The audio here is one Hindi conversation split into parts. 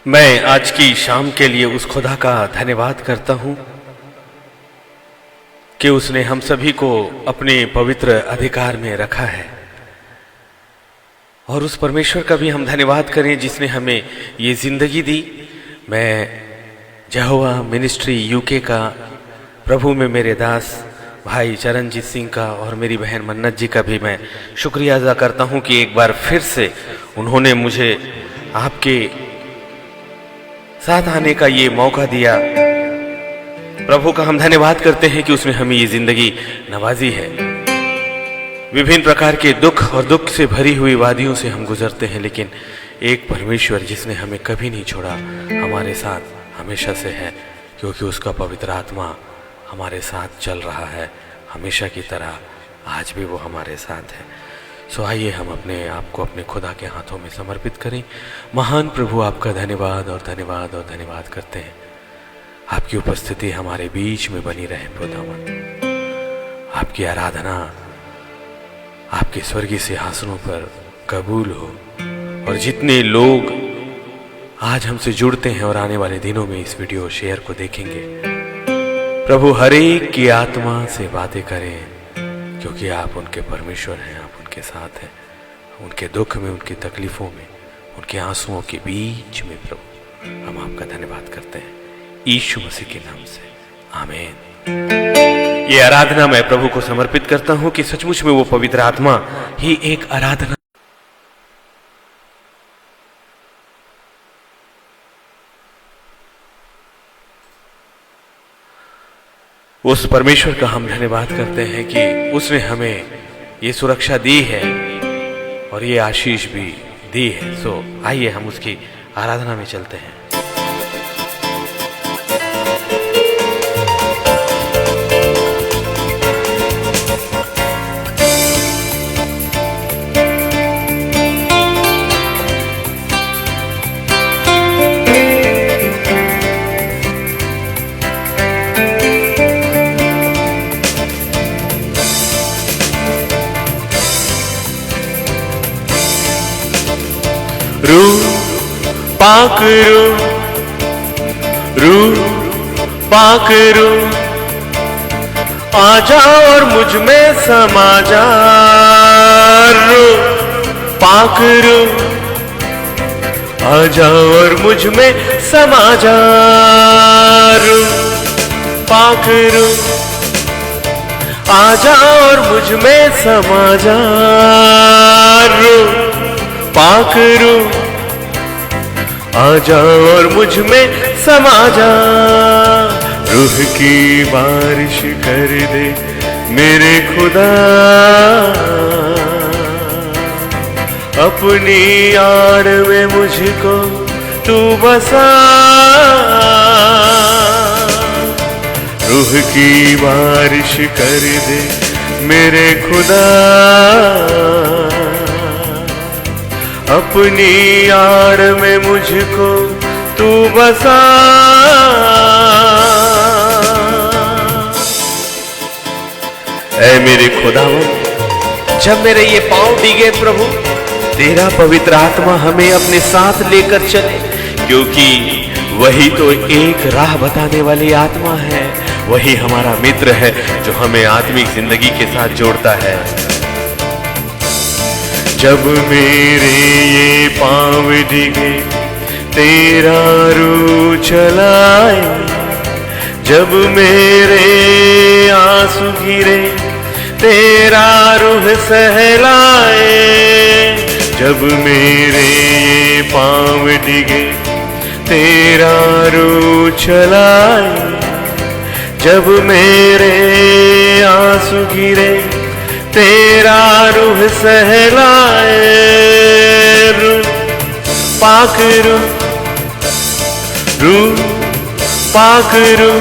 मैं आज की शाम के लिए उस खुदा का धन्यवाद करता हूं कि उसने हम सभी को अपने पवित्र अधिकार में रखा है, और उस परमेश्वर का भी हम धन्यवाद करें जिसने हमें ये जिंदगी दी। मैं यहोवा मिनिस्ट्री यूके का, प्रभु में मेरे दास भाई चरणजीत सिंह का और मेरी बहन मन्नत जी का भी मैं शुक्रिया अदा करता हूं कि एक बार फिर से उन्होंने मुझे आपके साथ आने का ये मौका दिया। प्रभु का हम धन्यवाद करते हैं कि उसने हमें ये जिंदगी नवाजी है। विभिन्न प्रकार के दुख और दुख से भरी हुई वादियों से हम गुजरते हैं, लेकिन एक परमेश्वर जिसने हमें कभी नहीं छोड़ा हमारे साथ हमेशा से है, क्योंकि उसका पवित्र आत्मा हमारे साथ चल रहा है हमेशा की तरह। आज भी वो हमारे साथ है। सो आइए हम अपने आप को अपने खुदा के हाथों में समर्पित करें। महान प्रभु, आपका धन्यवाद और धन्यवाद और धन्यवाद करते हैं। आपकी उपस्थिति हमारे बीच में बनी रहे खुदावंद। आपकी आराधना आपके स्वर्गीय सिंहासनों पर कबूल हो, और जितने लोग आज हमसे जुड़ते हैं और आने वाले दिनों में इस वीडियो शेयर को देखेंगे, प्रभु हर एक की आत्मा से बातें करें, क्योंकि आप उनके परमेश्वर हैं, आप उनके साथ हैं। उनके दुख में, उनकी तकलीफों में, उनके आंसुओं के बीच में प्रभु हम आपका धन्यवाद करते हैं यीशु मसीह के नाम से, आमीन। ये आराधना मैं प्रभु को समर्पित करता हूं कि सचमुच में वो पवित्र आत्मा ही एक आराधना, उस परमेश्वर का हम धन्यवाद करते हैं कि उसने हमें ये सुरक्षा दी है और ये आशीष भी दी है। सो आइए हम उसकी आराधना में चलते हैं। रू पाकरू आजा और मुझ में समा जा। रू पाकरू आजा और मुझ में समा जा। रू पाकरू आजा और मुझ में समा जा। रू पाकरू आजा और मुझ में समा जा। रूह की बारिश कर दे मेरे खुदा, अपनी आड़ में मुझको तू बसा। रूह की बारिश कर दे मेरे खुदा, अपनी आड़ में मुझको तू बसा। ऐ मेरे खुदावंद, जब मेरे ये पांव डिगे प्रभु, तेरा पवित्र आत्मा हमें अपने साथ लेकर चले, क्योंकि वही तो एक राह बताने वाली आत्मा है। वही हमारा मित्र है जो हमें आत्मिक जिंदगी के साथ जोड़ता है। जब मेरे ये पांव डिगे तेरा रू चलाए, जब मेरे आंसू गिरे तेरा रूह सहलाए। जब मेरे ये पांव डिगे तेरा रू चलाए, जब मेरे आंसू गिरे तेरा रूह सहलाए। रू पाकरू रू पाकरू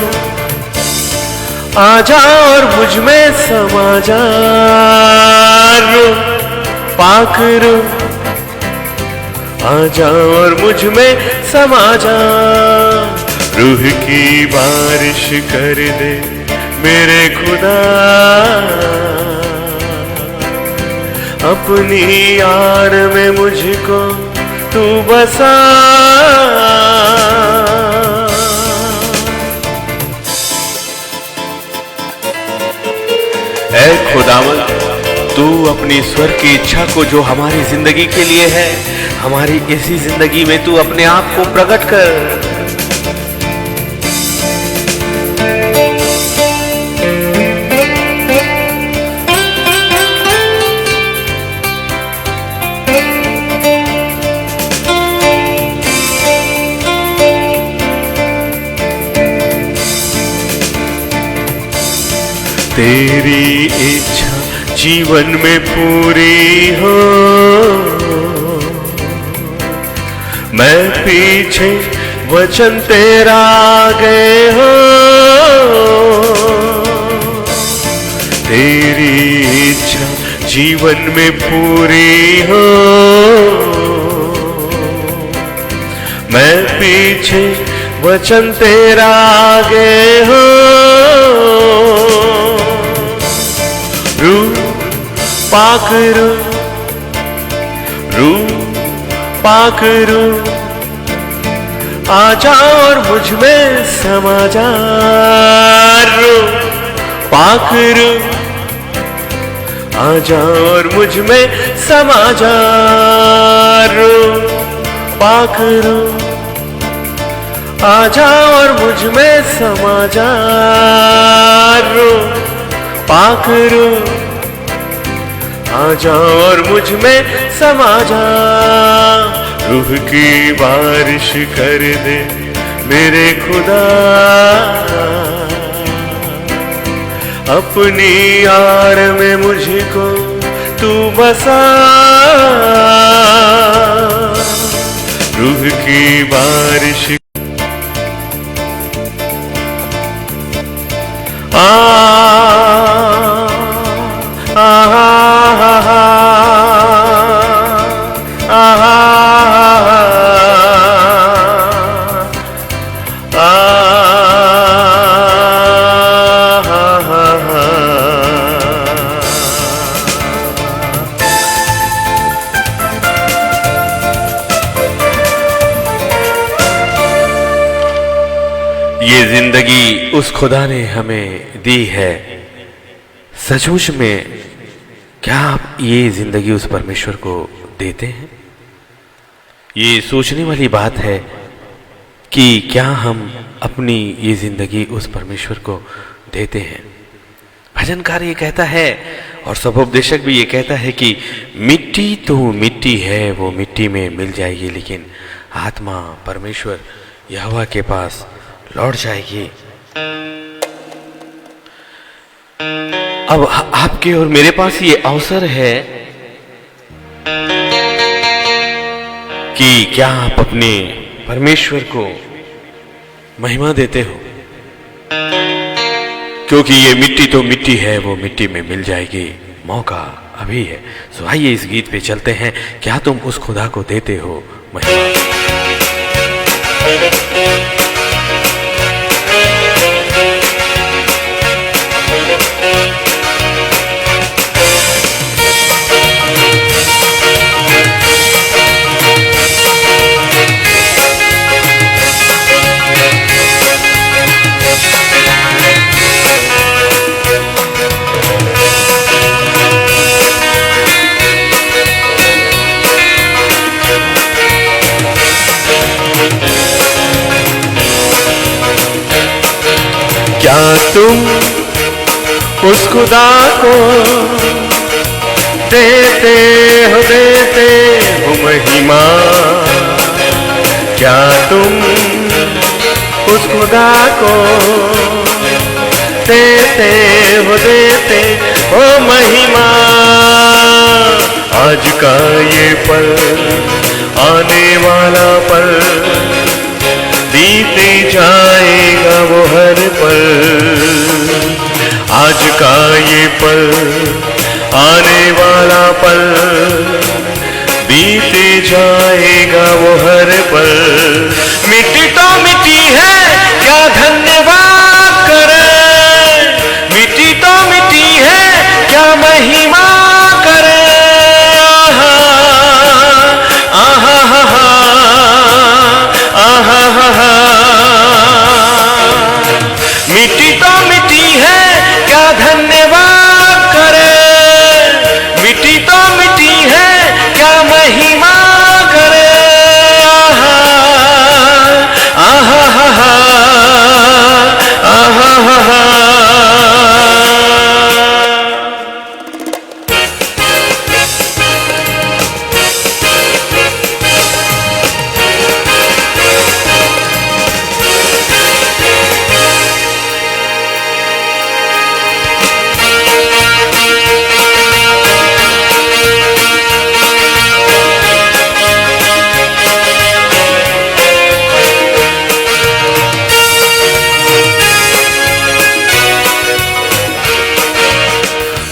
आजा और मुझ में समा जा। रू पाकरू आजा और मुझ में समा जा। रूह की बारिश कर दे मेरे खुदा, अपनी यार में मुझको तू बसा। ऐ खुदावंद, तू अपनी स्वर की इच्छा को जो हमारी जिंदगी के लिए है, हमारी इसी जिंदगी में तू अपने आप को प्रकट कर। तेरी इच्छा जीवन में पूरी हो, मैं पीछे वचन तेरा आगे हो। तेरी इच्छा जीवन में पूरी हो, मैं पीछे वचन तेरा आगे हो। रूह पाक रूह पाक रूह, आजा और मुझ में समा जा। रूह पाक रूह, आजा और मुझ में समा जा। रूह पाक रूह, आजा और मुझ में समा जा। रूह पाक रूह, आजा और मुझ में समा जा। रूह की बारिश कर दे मेरे खुदा, अपनी यार में मुझको तू बसा। रूह की बारिश ये जिंदगी उस खुदा ने हमें दी है। सचमुच में क्या आप ये जिंदगी उस परमेश्वर को देते हैं? ये सोचने वाली बात है कि क्या हम अपनी ये जिंदगी उस परमेश्वर को देते हैं। भजनकार ये कहता है और सभोपदेशक भी ये कहता है कि मिट्टी तो मिट्टी है, वो मिट्टी में मिल जाएगी, लेकिन आत्मा परमेश्वर यहोवा के पास लौट जाएगी। अब आपके और मेरे पास ये अवसर है कि क्या आप अपने परमेश्वर को महिमा देते हो, क्योंकि ये मिट्टी तो मिट्टी है, वो मिट्टी में मिल जाएगी। मौका अभी है। सो आइए इस गीत पे चलते हैं। क्या तुम उस खुदा को देते हो महिमा? क्या तुम उस खुदा को देते हो महिमा? क्या तुम उस खुदा को देते हो महिमा? आज का ये पल, आने वाला पल, बीते जाएगा वो हर पल। आज का ये पल, आने वाला पल, बीते जाएगा वो हर पल। मिट्टी तो मिट्टी है, क्या धन्यवाद करें। मिट्टी तो मिट्टी है, क्या महिमा करें। आहा हा हा, आहा हा हा। मिट्टी तो मिट्टी है, क्या धन्यवाद करें। मिट्टी तो मिट्टी है, क्या महिमा करे। आहा हा हा, आहा हा हा।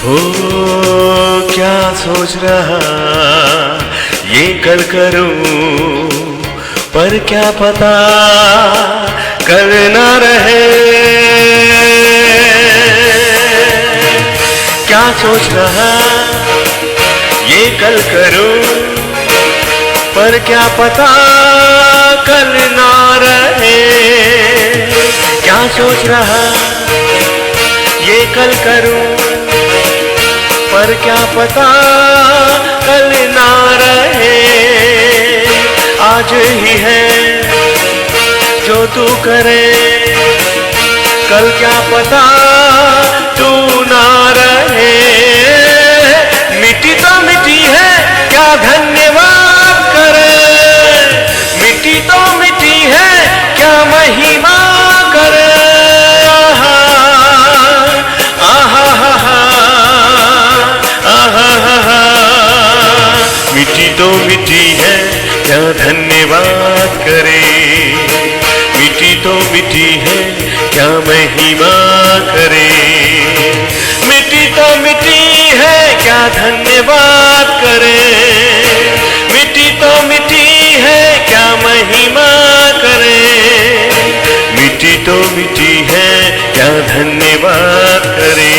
हो क्या सोच रहा ये कल करूं, पर क्या पता कल ना रहे। क्या सोच रहा ये कल करूं, पर क्या पता कल ना रहे। क्या सोच रहा ये कल करूं, पर क्या पता कल ना रहे। आज ही है जो तू करे, कल क्या पता तू ना रहे। मिट्टी तो मिट्टी है, क्या धन्यवाद करे। मिट्टी तो मिट्टी है, क्या महिमा करे। आहा हा हा, आहा हा हा। मिट्टी तो मिट्टी है, क्या धन्यवाद करे। मिट्टी तो मिट्टी है, क्या महिमा करे। मिट्टी तो मिट्टी है, क्या धन्यवाद करे। मिट्टी तो मिट्टी है, क्या महिमा करे। मिट्टी तो मिट्टी है, क्या धन्यवाद करे।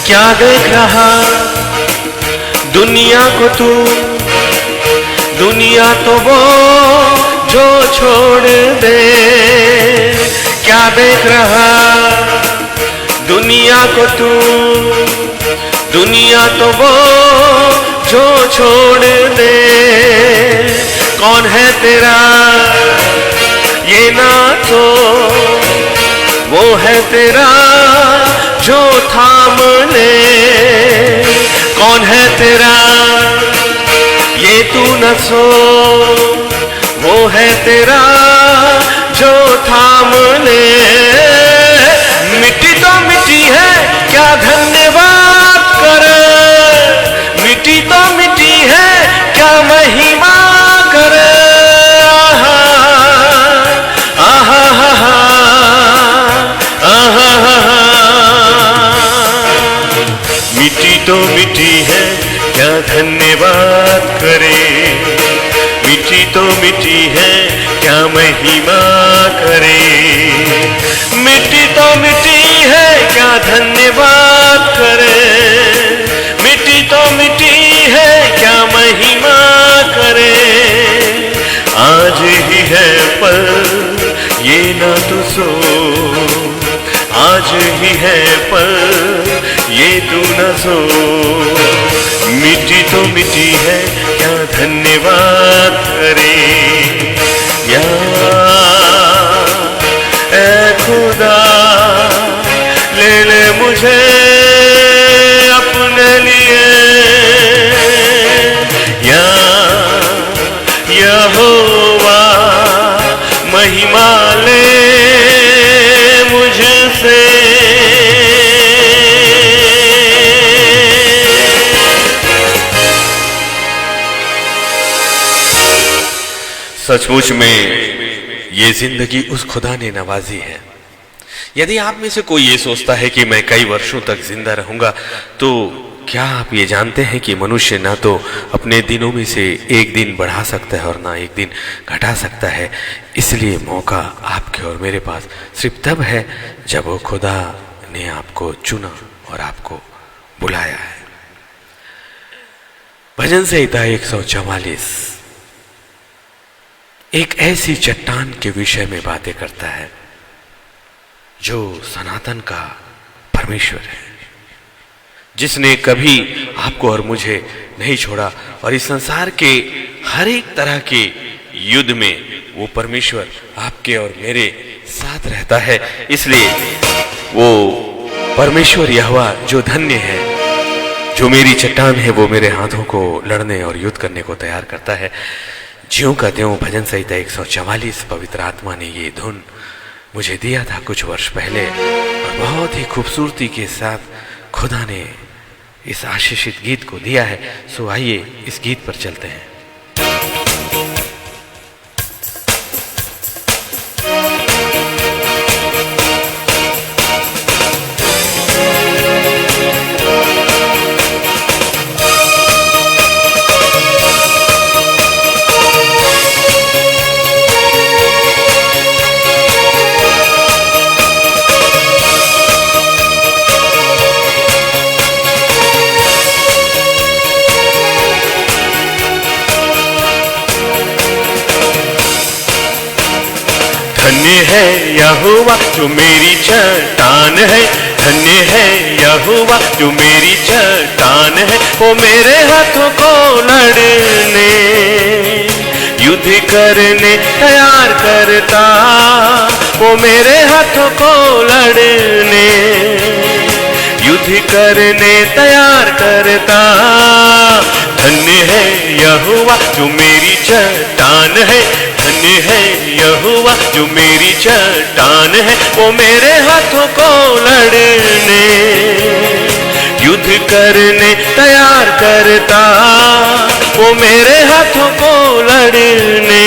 क्या देख रहा दुनिया को तू, दुनिया तो वो जो छोड़ दे। क्या देख रहा दुनिया को तू, दुनिया तो वो जो छोड़ दे। कौन है तेरा ये ना तो, वो है तेरा जो थाम ले। कौन है तेरा ये तू न सो, वो है तेरा जो थाम ले। मिट्टी तो मिट्टी है, क्या धन्यवाद करे। मिट्टी तो मिट्टी है, क्या महिमा करे। आहा हा हा, आहा हा हा। मिट्टी तो मिट्टी है, क्या धन्यवाद करे। मिट्टी तो मिट्टी है, क्या महिमा करे। मिट्टी तो मिट्टी है, क्या धन्यवाद करे। मिट्टी तो मिट्टी है, क्या महिमा करे। आज ही है पल ये ना तो सो, आज ही है पल ये तू न सो। मिट्टी तो मिट्टी है, क्या धन्यवाद करे। या ऐ खुदा ले ले मुझे अपने लिए। महिमा ले मुझसे। सचमुच में ये जिंदगी उस खुदा ने नवाजी है। यदि आप में से कोई ये सोचता है कि मैं कई वर्षों तक जिंदा रहूंगा, तो क्या आप ये जानते हैं कि मनुष्य ना तो अपने दिनों में से एक दिन बढ़ा सकता है और ना एक दिन घटा सकता है। इसलिए मौका आपके और मेरे पास सिर्फ तब है जब वो खुदा ने आपको चुना और आपको बुलाया है। भजन संहिता 144 एक ऐसी चट्टान के विषय में बातें करता है जो सनातन का परमेश्वर है, जिसने कभी आपको और मुझे नहीं छोड़ा और इस संसार के हर एक तरह के युद्ध में वो परमेश्वर आपके और मेरे साथ रहता है। इसलिए वो परमेश्वर यहोवा जो धन्य है, जो मेरी चट्टान है, वो मेरे हाथों को लड़ने और युद्ध करने को तैयार करता है। ज्यों का त्यों भजन संहिता 144 पवित्र आत्मा ने ये धुन मुझे दिया था कुछ वर्ष पहले और बहुत ही खूबसूरती के साथ खुदा ने इस आशीषित गीत को दिया है। सो आइए इस गीत पर चलते हैं। धन्य है यहोवा जो मेरी चट्टान है, धन्य है यहोवा जो मेरी चट्टान है। वो मेरे हाथों को लड़ने युद्ध करने तैयार करता, वो मेरे हाथों को लड़ने युद्ध करने तैयार करता। धन्य है यहोवा जो मेरी चट्टान है, धन्य है यहोवा जो मेरी चट्टान है। वो मेरे हाथों को लड़ने युद्ध करने तैयार करता, वो मेरे हाथों को लड़ने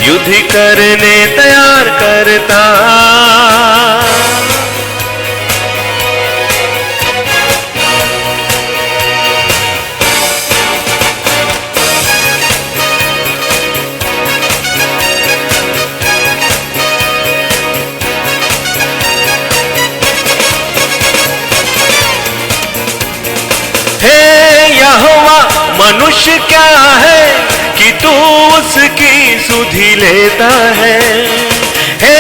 युद्ध करने तैयार करता। मनुष्य क्या है कि तू उसकी सुधि लेता है। हे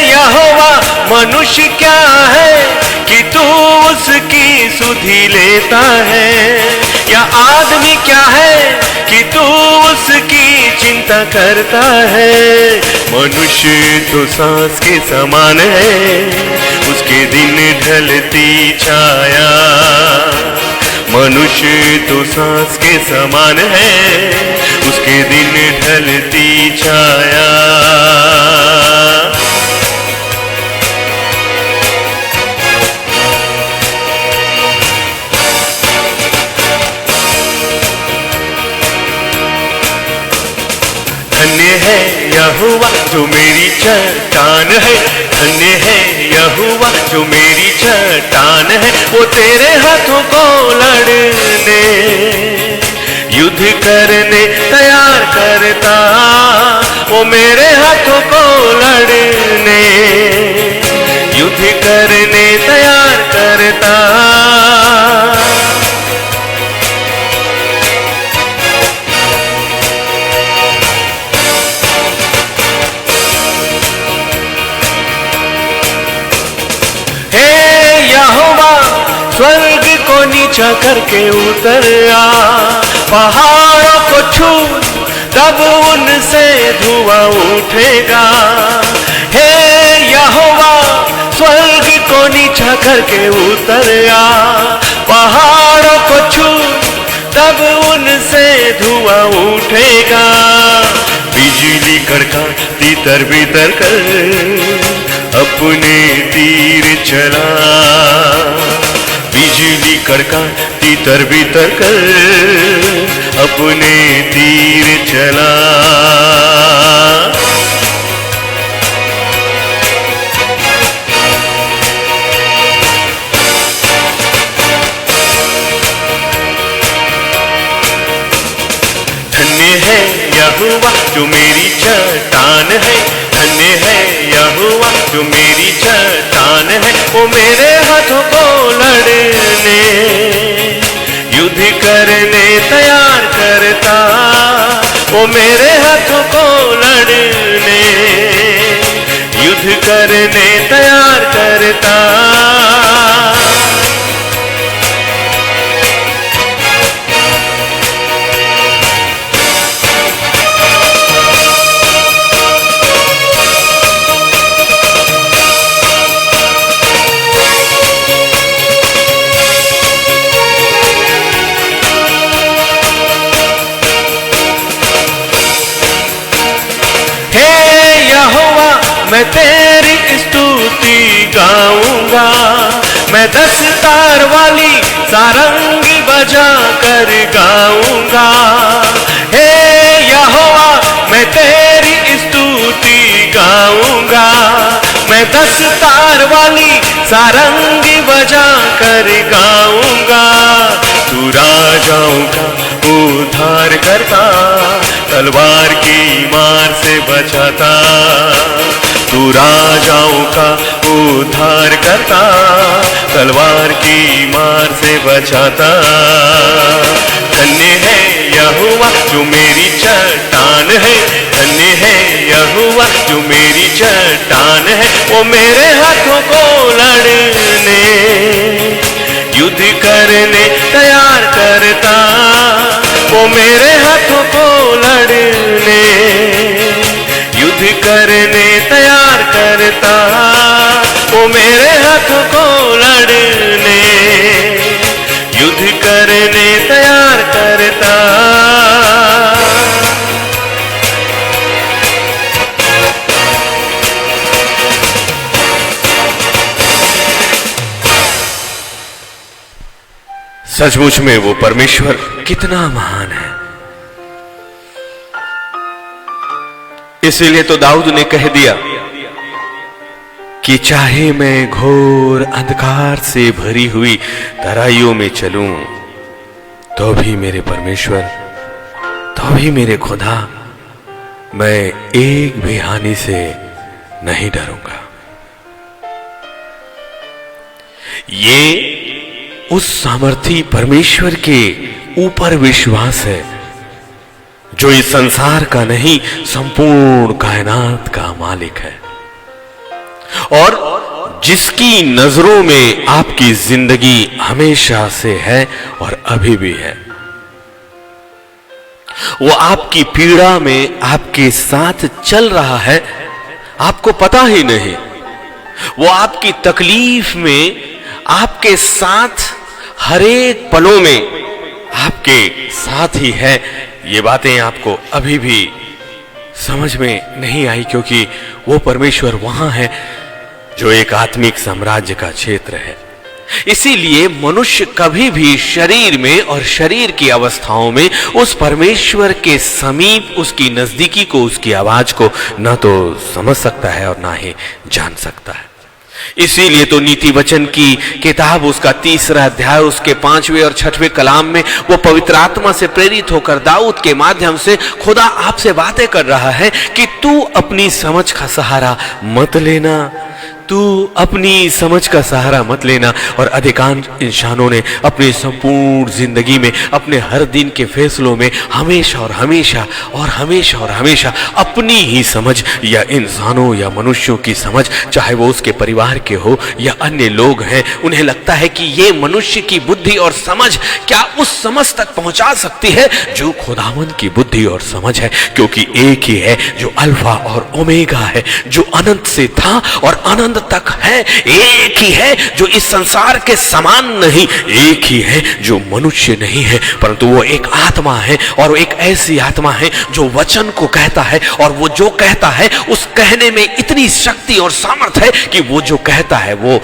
यहोवा मनुष्य क्या है कि तू उसकी सुधि लेता है। या आदमी क्या है कि तू उसकी चिंता करता है। मनुष्य तो सांस के समान है, उसके दिन ढलती छाया। मनुष्य तो सांस के समान है, उसके दिन ढलती छाया। धन्य है यहोवा जो मेरी चट्टान है, धन्य है यहोवा जो मेरी चट्टान है। वो तेरे हाथों को लड़ने युद्ध करने तैयार करता, वो मेरे हाथों को लड़ने युद्ध करने तैयार करता। स्वर्ग को नीचा करके उतर आ, पहाड़ों को छू तब उनसे धुआं उठेगा। हे यहोवा स्वर्ग को नीचा करके उतर आ, पहाड़ों को छू तब उनसे धुआं उठेगा। बिजली कड़काती भीतर भीतर कर अपने तीर चला, बिजली कड़का भीतर भीतर कर अपने तीर चला। धन्य है यहोवा जो मेरी चट्टान है, धन्य है यहोवा जो मेरी चट्टान है। वो मेरे हाथों को लड़ने युद्ध करने तैयार करता, वो मेरे हाथों को लड़ने युद्ध करने तैयार करता। मैं तेरी स्तुति गाऊंगा, मैं 10 तार वाली सारंगी बजा कर गाऊंगा। हे यहोवा मैं तेरी स्तुति गाऊंगा, मैं 10 तार वाली सारंगी बजा कर गाऊंगा। तू राजाओं का उद्धार करता, तलवार की मार से बचाता। तू राजाओं का उद्धार करता, तलवार की मार से बचाता। धन्य है यहोवा जो मेरी चट्टान है, धन्य है यहोवा जो मेरी चट्टान है। वो मेरे हाथों को लड़ने युद्ध करने तैयार करता, वो मेरे हाथों को लड़ने युद्ध करने तैयार करता, वो मेरे हाथों को लड़ने युद्ध करने तैयार करता। सचमुच में वो परमेश्वर कितना महान है। इसीलिए तो दाऊद ने कह दिया कि चाहे मैं घोर अंधकार से भरी हुई तराइयों में चलूं, तो भी मेरे परमेश्वर, तो भी मेरे खुदा, मैं एक भी हानि से नहीं डरूंगा। ये उस सामर्थी परमेश्वर के ऊपर विश्वास है जो इस संसार का नहीं संपूर्ण कायनात का मालिक है, और जिसकी नजरों में आपकी जिंदगी हमेशा से है और अभी भी है। वो आपकी पीड़ा में आपके साथ चल रहा है, आपको पता ही नहीं। वो आपकी तकलीफ में आपके साथ हर एक पलों में आपके साथ ही है। ये बातें आपको अभी भी समझ में नहीं आई, क्योंकि वो परमेश्वर वहां है जो एक आत्मिक साम्राज्य का क्षेत्र है। इसीलिए मनुष्य कभी भी शरीर में और शरीर की अवस्थाओं में उस परमेश्वर के समीप, उसकी नजदीकी को, उसकी आवाज को न तो समझ सकता है और ना ही जान सकता है। इसीलिए तो नीति वचन की किताब उसका 3रा अध्याय उसके 5वें और 6वें कलाम में वो पवित्र आत्मा से प्रेरित होकर दाऊद के माध्यम से खुदा आपसे बातें कर रहा है कि तू अपनी समझ का सहारा मत लेना, तू अपनी समझ का सहारा मत लेना। और अधिकांश इंसानों ने अपनी संपूर्ण जिंदगी में, अपने हर दिन के फैसलों में हमेशा और हमेशा और हमेशा और हमेशा अपनी ही समझ या इंसानों या मनुष्यों की समझ, चाहे वो उसके परिवार के हो या अन्य लोग हैं, उन्हें लगता है कि ये मनुष्य की बुद्धि और समझ क्या उस समझ तक पहुंचा सकती है जो खुदावंद की बुद्धि और समझ है। क्योंकि एक ही है जो अल्फा और ओमेगा है, जो अनंत से था और अनंत अंत तक है, एक ही है जो इस संसार के समान नहीं, एक ही है जो मनुष्य नहीं है परंतु वो एक आत्मा है, और एक ऐसी आत्मा है जो वचन को कहता है, और वो जो कहता है उस कहने में इतनी शक्ति और सामर्थ है कि वो जो कहता है वो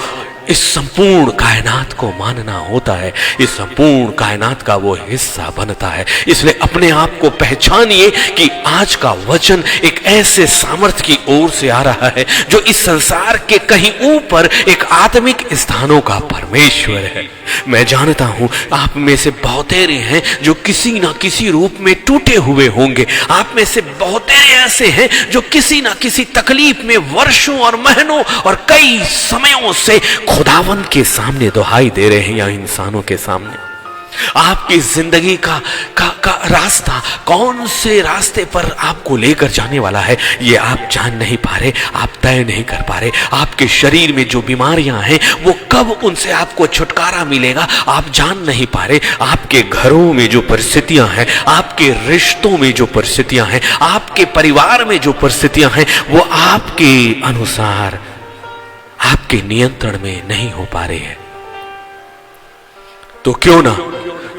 इस संपूर्ण कायनात को मानना होता है, इस संपूर्ण कायनात का वो हिस्सा बनता है। इसलिए अपने आप को पहचानिए कि आज का वचन एक ऐसे सामर्थ्य की ओर से आ रहा है जो इस संसार के कहीं ऊपर एक आत्मिक स्थानों का परमेश्वर है। मैं जानता हूं आप में से बहुतेरे हैं जो किसी ना किसी रूप में टूटे हुए होंगे, आप में से बहुतेरे ऐसे हैं जो किसी ना किसी तकलीफ में वर्षों और महीनों और कई समयों से खुदावंद के सामने दुहाई दे रहे हैं या इंसानों के सामने। आपकी जिंदगी का रास्ता कौन से रास्ते पर आपको लेकर जाने वाला है ये आप जान नहीं पा रहे, आप तय नहीं कर पा रहे। आपके शरीर में जो बीमारियां हैं वो कब उनसे आपको छुटकारा मिलेगा आप जान नहीं पा रहे। आपके घरों में जो परिस्थितियां हैं, आपके रिश्तों में जो परिस्थितियां हैं, आपके परिवार में जो परिस्थितियां हैं वो आपके अनुसार आपके नियंत्रण में नहीं हो पा रहे हैं। तो क्यों ना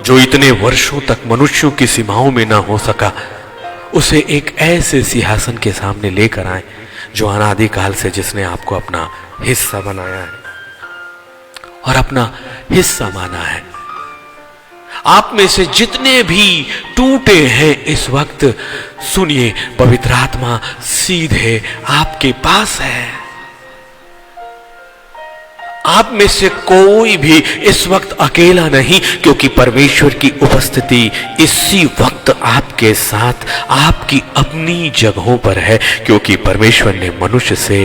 जो इतने वर्षों तक मनुष्यों की सीमाओं में ना हो सका उसे एक ऐसे सिंहासन के सामने लेकर आए जो अनादिकाल से जिसने आपको अपना हिस्सा बनाया है और अपना हिस्सा माना है। आप में से जितने भी टूटे हैं इस वक्त सुनिए, पवित्र आत्मा सीधे आपके पास है। आप में से कोई भी इस वक्त अकेला नहीं, क्योंकि परमेश्वर की उपस्थिति इसी वक्त आपके साथ आपकी अपनी जगहों पर है। क्योंकि परमेश्वर ने मनुष्य से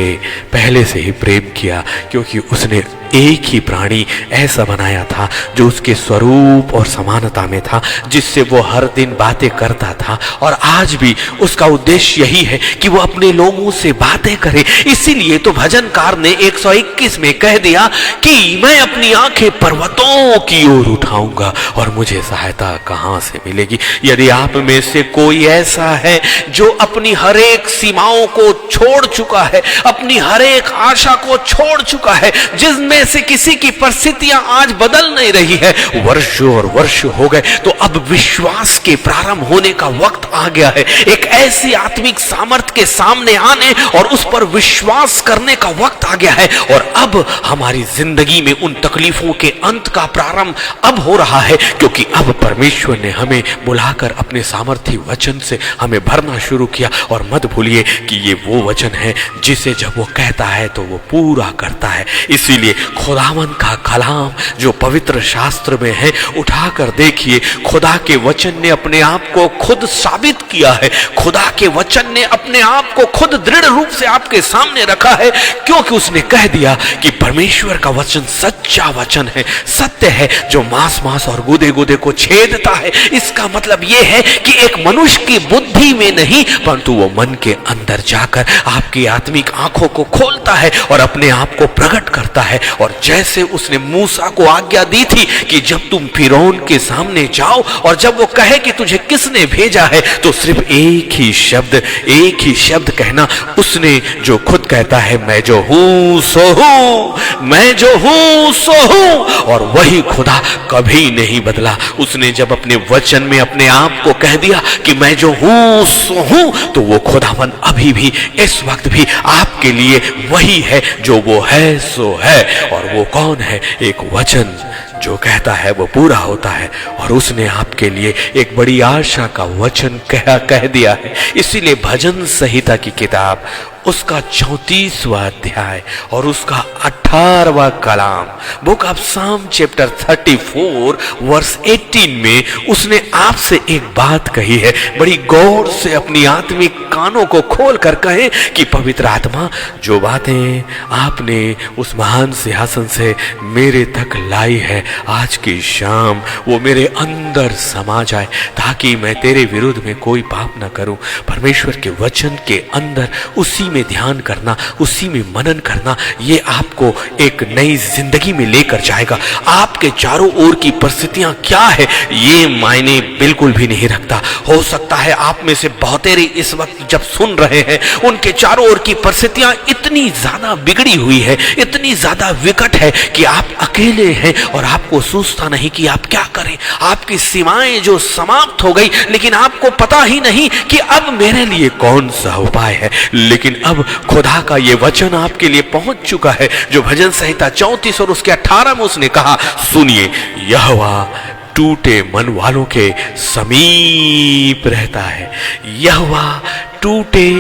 पहले से ही प्रेम किया, क्योंकि उसने एक ही प्राणी ऐसा बनाया था जो उसके स्वरूप और समानता में था, जिससे वो हर दिन बातें करता था। और आज भी उसका उद्देश्य यही है कि वो अपने लोगों से बातें करे। इसीलिए तो भजनकार ने 121 में कह दिया कि मैं अपनी आंखें पर्वतों की ओर उठाऊंगा और मुझे सहायता कहां से मिलेगी। यदि आप में से कोई ऐसा है जो अपनी हर एक सीमाओं को छोड़ चुका है, अपनी हर एक आशा को छोड़ चुका है, जिसमें से किसी की परिस्थितियां आज बदल नहीं रही है, वर्षों और वर्ष हो गए, तो अब विश्वास के प्रारंभ होने का वक्त आ गया है। एक ऐसी आत्मिक सामर्थ के सामने आने और उस पर विश्वास करने का वक्त आ गया है। और अब हमारी जिंदगी में उन तकलीफों के अंत का प्रारंभ अब हो रहा है, क्योंकि अब परमेश्वर ने हमें बुलाकर अपने सामर्थी वचन से हमें भरना शुरू किया। और मत भूलिए कि ये वो वचन है जिसे जब वो कहता है तो वो पूरा करता है। इसीलिए खुदावन का कलाम जो पवित्र शास्त्र में है उठाकर देखिए, खुदा के वचन ने अपने आप को खुद साबित किया है। खुदा के वचन ने अपने आप को खुद दृढ़ रूप से आपके सामने रखा है, क्योंकि उसने कह दिया कि परमेश्वर का वचन सच्चा वचन है, सत्य है, जो मांस मांस और गुदे गुदे को छेदता है। इसका मतलब यह है कि एक मनुष्य की बुद्धि में नहीं, परंतु वो मन के अंदर जाकर आपकी आत्मिक आंखों को खोलता है और अपने आप को प्रकट करता है। और जैसे उसने मूसा को आज्ञा दी थी कि जब तुम फिरौन के सामने जाओ और जब वो कहे कि तुझे किसने भेजा है, तो सिर्फ एक ही शब्द कहना। उसने जो खुद कहता है मैं जो हूं सो हूं, मैं जो हूं सो हूं, और वही खुदा कभी नहीं बदला। उसने जब अपने वचन में अपने आप को कह दिया कि मैं जो हूं सो हूं, तो वो खुदावन अभी भी इस वक्त भी आपके लिए वही है जो वो है सो है। और वो कौन है? एक वचन जो कहता है वो पूरा होता है। और उसने आपके लिए एक बड़ी आशा का वचन कह दिया है। इसीलिए भजन संहिता की किताब उसका 34वां अध्याय और उसका 18वां कलाम, बुक ऑफ साम चैप्टर 34 वर्स 18 में उसने आपसे एक बात कही है। बड़ी गौर से अपनी आत्मिक कानों को खोल कर कहें कि पवित्र आत्मा, जो बातें आपने उस महान सिंहासन से मेरे तक लाई है, आज की शाम वो मेरे अंदर समा जाए, ताकि मैं तेरे विरुद्ध में कोई पाप ना करूं। परमेश्वर के वचन के अंदर उसी में ध्यान करना, उसी में मनन करना, ये आपको एक नई जिंदगी में लेकर जाएगा। आपके चारों ओर की परिस्थितियां क्या है ये मायने बिल्कुल भी नहीं रखता। हो सकता है आप में से बहुतेरे इस वक्त जब सुन रहे हैं, उनके चारों ओर की परिस्थितियां इतनी ज्यादा बिगड़ी हुई है, इतनी ज्यादा विकट है कि आप अकेले हैं और आपको सोचता नहीं कि आप क्या करें। आपकी सीमाएं जो समाप्त हो गई, लेकिन आपको पता ही नहीं कि अब मेरे लिए कौन सा उपाय है। लेकिन अब खुदा का ये वचन आपके लिए पहुंच चुका है, जो भजन संहिता 34 और उसके 18 में उसने कहा, सुनिए, यहोवा टूटे मन वालों के समीप रहता है। यहोवा टूटे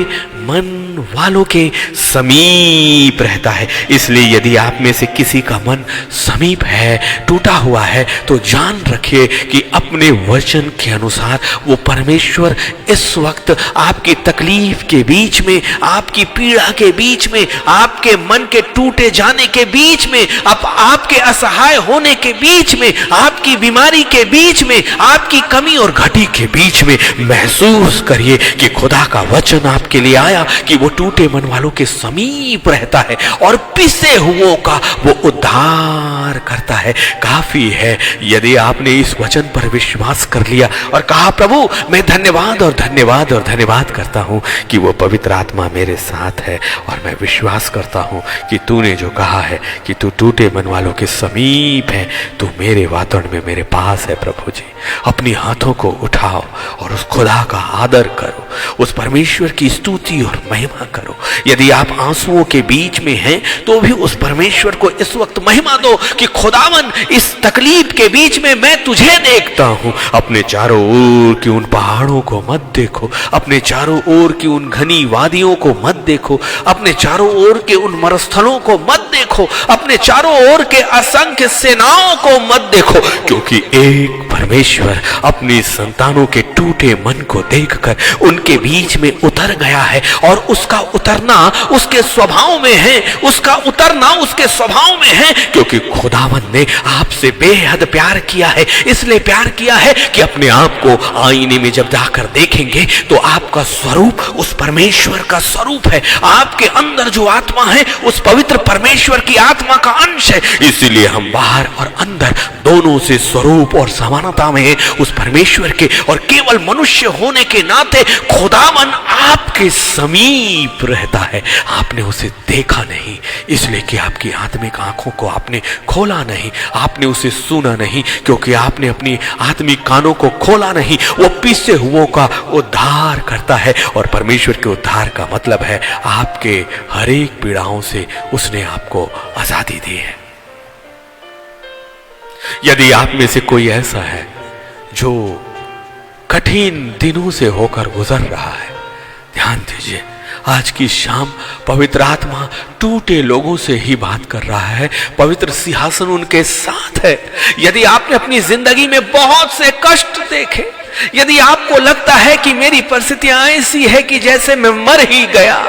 मन वालों के समीप रहता है। इसलिए यदि आप में से किसी का मन समीप है, टूटा हुआ है, तो जान रखिए कि अपने वचन के अनुसार वो परमेश्वर इस वक्त आपकी तकलीफ के बीच में, आपकी पीड़ा के बीच में, आपके मन के टूटे जाने के बीच में, आपके असहाय होने के बीच में, आपकी बीमारी के बीच में, आपकी कमी और घटी के बीच में महसूस करिए कि खुदा का वचन आपके लिए आया कि वो टूटे मन वालों के समीप रहता है और पिसे हुओं का वो उद्धार करता है। काफी है यदि आपने इस वचन पर विश्वास कर लिया और कहा, प्रभु मैं धन्यवाद और धन्यवाद और धन्यवाद करता हूं कि वो पवित्र आत्मा मेरे साथ है, और मैं विश्वास करता हूं कि तूने जो कहा है कि तू टूटे मन वालों के समीप है, तू मेरे वातावरण में मेरे पास है। प्रभु जी, अपनी हाथों को उठाओ और उस खुदा का आदर करो, उस परमेश्वर की स्तुति और महिमा करो। यदि आप आंसुओं के बीच में हैं तो भी उस परमेश्वर को इस वक्त महिमा दो कि खुदावन, इस तकलीफ के बीच में मैं तुझे देखता हूं। अपने चारों ओर की उन पहाड़ों को मत देखो, अपने चारों ओर की उन घनी वादियों को मत देखो, अपने चारों ओर के उन मरुस्थलों को मत देखो, अपने चारों ओर के असंख्य सेनाओं को मत देखो, क्योंकि एक परमेश्वर अपनी संतानों के टूटे मन को देखकर उनके बीच में उतर गया है, और उसका उतरना उसके स्वभाव में है, उसका उतरना उसके स्वभाव में है, क्योंकि खुदावन ने आपसे बेहद प्यार किया है। इसलिए प्यार किया है कि अपने आप को आईने में जब जाकर देखेंगे तो आपका स्वरूप उस परमेश्वर का स्वरूप है। आपके अंदर जो आत्मा है उस पवित्र परमेश्वर की आत्मा का अंश है। इसीलिए हम बाहर और अंदर दोनों से स्वरूप और समानता में उस परमेश्वर के, और केवल मनुष्य होने के नाते खुदावन आपके समीप रहता है। आपने उसे देखा नहीं, इसलिए कि आपकी आत्मिक आंखों को आपने खोला नहीं, आपने उसे सुना नहीं, क्योंकि आपने अपनी आत्मिक कानों को खोला नहीं। वो पिसे हुओं का उद्धार करता है, और परमेश्वर के उद्धार का मतलब है आपके हर एक पीड़ाओं से उसने आपको आजादी दी है। यदि आप में से कोई ऐसा है जो कठिन दिनों से होकर गुजर रहा है, ध्यान दीजिए, आज की शाम पवित्र आत्मा टूटे लोगों से ही बात कर रहा है। पवित्र सिंहासन उनके साथ है। यदि आपने अपनी जिंदगी में बहुत से कष्ट देखे, यदि आपको लगता है कि मेरी परिस्थितियां ऐसी है कि जैसे मैं मर ही गया,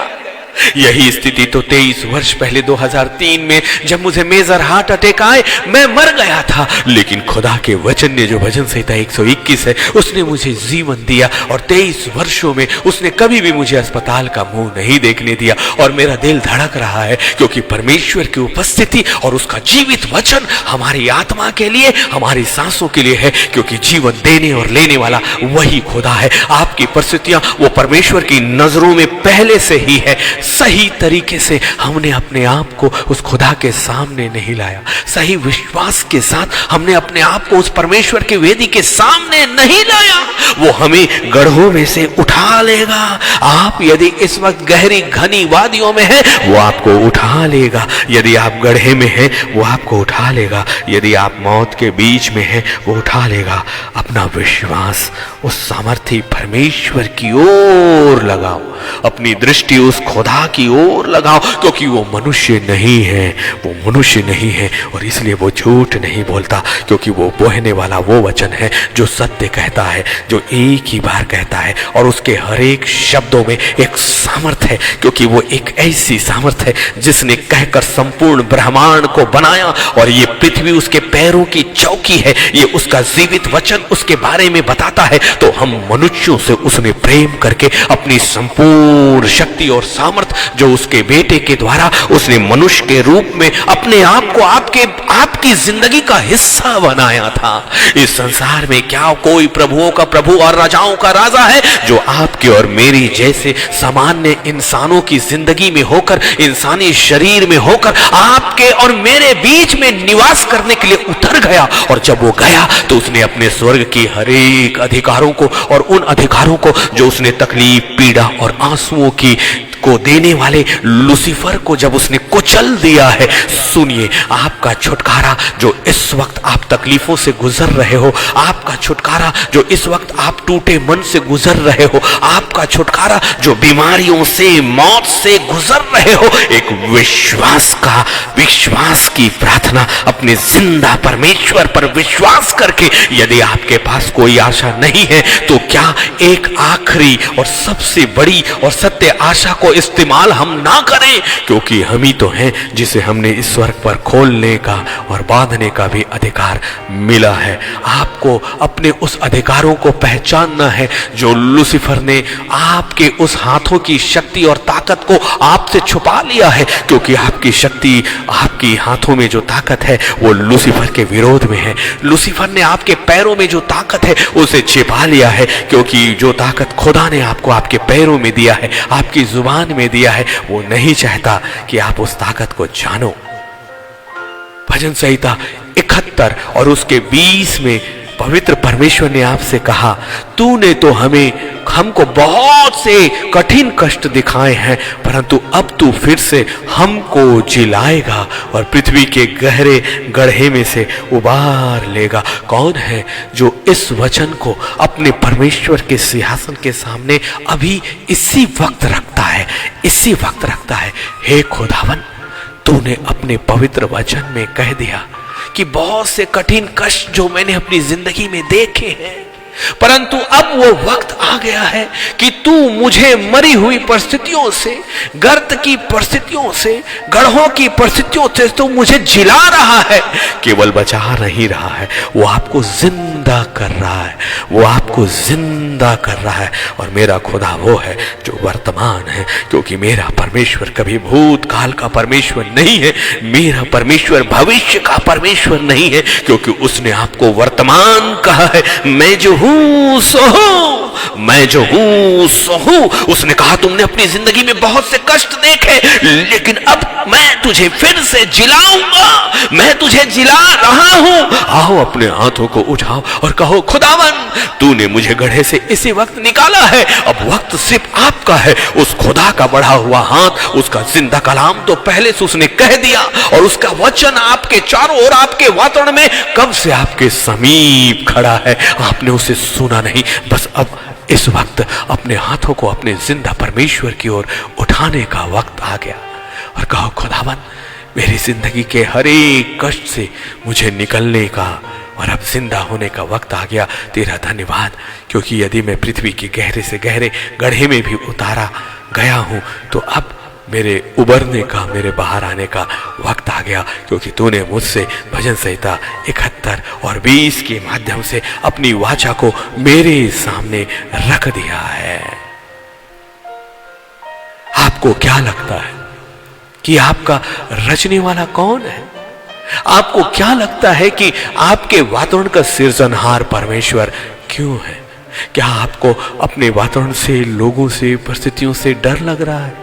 यही स्थिति तो 23 वर्ष पहले 2003 में जब मुझे मेजर हार्ट अटैक आए, मैं मर गया था। लेकिन खुदा के वचन ने, जो भजन संहिता 121 है, उसने मुझे जीवन दिया, और 23 वर्षों में उसने कभी भी मुझे अस्पताल का मुंह नहीं देखने दिया। और मेरा दिल धड़क रहा है, क्योंकि परमेश्वर की उपस्थिति और उसका जीवित वचन हमारी आत्मा के लिए, हमारी सांसों के लिए है, क्योंकि जीवन देने और लेने वाला वही खुदा है। आपकी परिस्थितियां वो परमेश्वर की नजरों में पहले से ही है। सही तरीके से हमने अपने आप को उस खुदा के सामने नहीं लाया, सही विश्वास के साथ हमने अपने आप को उस परमेश्वर की वेदी के सामने नहीं लाया। वो हमें गढ़ों में से उठा लेगा। आप यदि इस वक्त गहरी घनी वादियों में हैं, वो आपको उठा लेगा। यदि आप गड्ढे में हैं, वो आपको उठा लेगा। यदि आप मौत के बीच में हैं, वो उठा लेगा। अपना विश्वास उस सामर्थी परमेश्वर की ओर लगाओ, अपनी दृष्टि उस खुदा की ओर लगाओ, क्योंकि वो मनुष्य नहीं है, वो मनुष्य नहीं है, और इसलिए वो झूठ नहीं बोलता, क्योंकि वो बोहने वाला वो वचन है जो सत्य कहता है, जो एक ही बार कहता है, और उसके हर एक शब्दों में एक सामर्थ है, क्योंकि वो एक ऐसी सामर्थ है जिसने कहकर संपूर्ण ब्रह्मांड को बनाया, और ये पृथ्वी उसके पैरों की चौकी है। ये उसका जीवित वचन उसके बारे में बताता है। तो हम मनुष्यों से उसने प्रेम करके अपनी संपूर्ण शक्ति और सामर्थ जो उसके बेटे के द्वारा उसने मनुष्य के रूप में अपने आप को आपकी जिंदगी का हिस्सा बनाया था। इस संसार में क्या कोई प्रभुओं का प्रभु और राजाओं का राजा है जो आपके और मेरी जैसे सामान्य इंसानों की जिंदगी में होकर, इंसानी शरीर में होकर आपके और मेरे बीच में निवास करने के लिए उतर गया? और जब वो गया तो उसने अपने स्वर्ग की हर एक अधिकारों को और उन अधिकारों को जो उसने तकलीफ, पीड़ा और आंसुओं को देने वाले लूसीफर को जब उसने कुचल दिया है। सुनिए, आपका छुटकारा जो इस वक्त आप तकलीफों से गुजर रहे हो, आपका छुटकारा जो इस वक्त आप टूटे मन से गुजर रहे हो, आपका छुटकारा जो बीमारियों से, मौत से गुजर रहे हो, एक विश्वास की प्रार्थना अपने जिंदा परमेश्वर पर विश्वास करके, यदि आपके पास कोई आशा नहीं है तो क्या एक आखिरी और सबसे बड़ी और सत्य आशा को इस्तेमाल हम ना करें? क्योंकि हम ही तो हैं जिसे हमने इस स्वर्ग पर खोलने का और बांधने का भी अधिकार मिला है। आपको अपने उस अधिकारों को पहचानना है जो लूसीफर ने आपके उस हाथों की शक्ति और ताकत को आपसे छुपा लिया है। क्योंकि आपकी शक्ति, आपकी हाथों में जो ताकत है वो लूसीफर के विरोध में है। लूसीफर ने आपके पैरों में जो ताकत है उसे छिपा लिया है, क्योंकि जो ताकत खुदा ने आपको आपके पैरों में दिया है, आपकी जुबान में दिया है, वो नहीं चाहता कि आप उस ताकत को जानो। भजन संहिता 71 और उसके 20 में पवित्र परमेश्वर ने आपसे कहा, तूने तो हमको बहुत से कठिन कष्ट दिखाए हैं, परंतु अब तू फिर से हमको जिलाएगा और पृथ्वी के गहरे गड्ढे में से उबार लेगा। कौन है जो इस वचन को अपने परमेश्वर के सिंहासन के सामने अभी इसी वक्त रखता है? हे खुदावन, तूने अपने पवित्र वचन में कह दिया कि बहुत से कठिन कष्ट जो मैंने अपनी जिंदगी में देखे हैं, परंतु अब वो वक्त आ गया है कि तू मुझे मरी हुई परिस्थितियों से, गर्त की परिस्थितियों से, गढ़ों की परिस्थितियों से तू मुझे जिला रहा है। केवल बचा नहीं रहा है, वो आपको जिंदा कर रहा है, वो आपको जिंदा कर रहा है। और मेरा खुदा वो है जो वर्तमान है, क्योंकि मेरा परमेश्वर कभी भूतकाल का परमेश्वर नहीं है, मेरा परमेश्वर भविष्य का परमेश्वर नहीं है, क्योंकि उसने आपको वर्तमान कहा है। मैं जो हूं सो हूं, मैं जो हूं सो हूं। उसने कहा तुमने अपनी जिंदगी में बहुत से कष्ट देखे, लेकिन अब मैं तुझे फिर से जिलाऊंगा, मैं तुझे जिला रहा हूं। आओ अपने हाथों को उठाओ और कहो, खुदावन तूने मुझे गड्ढे से इसी वक्त निकाला है, अब वक्त सिर्फ आपका है। उस खुदा का बढ़ा हुआ हाथ, उसका जिंदा कलाम तो पहले से उसने कह दिया, और उसका वचन आपके चारों ओर, आपके वातावरण में कब से आपके समीप खड़ा है, आपने उसे सुना नहीं। बस अब इस वक्त अपने हाथों को अपने जिंदा परमेश्वर की ओर उठाने का वक्त आ गया और कहो, खुदावन मेरी जिंदगी के हर एक कष्ट से मुझे निकलने का और अब जिंदा होने का वक्त आ गया। तेरा धन्यवाद, क्योंकि यदि मैं पृथ्वी के गहरे से गहरे गड्ढे में भी उतारा गया हूं तो अब मेरे उबरने का, मेरे बाहर आने का वक्त आ गया, क्योंकि तूने मुझसे भजन संहिता 71 और 20 के माध्यम से अपनी वाचा को मेरे सामने रख दिया है। आपको क्या लगता है कि आपका रचने वाला कौन है? आपको क्या लगता है कि आपके वातावरण का सृजनहार परमेश्वर क्यों है? क्या आपको अपने वातावरण से, लोगों से, परिस्थितियों से डर लग रहा है?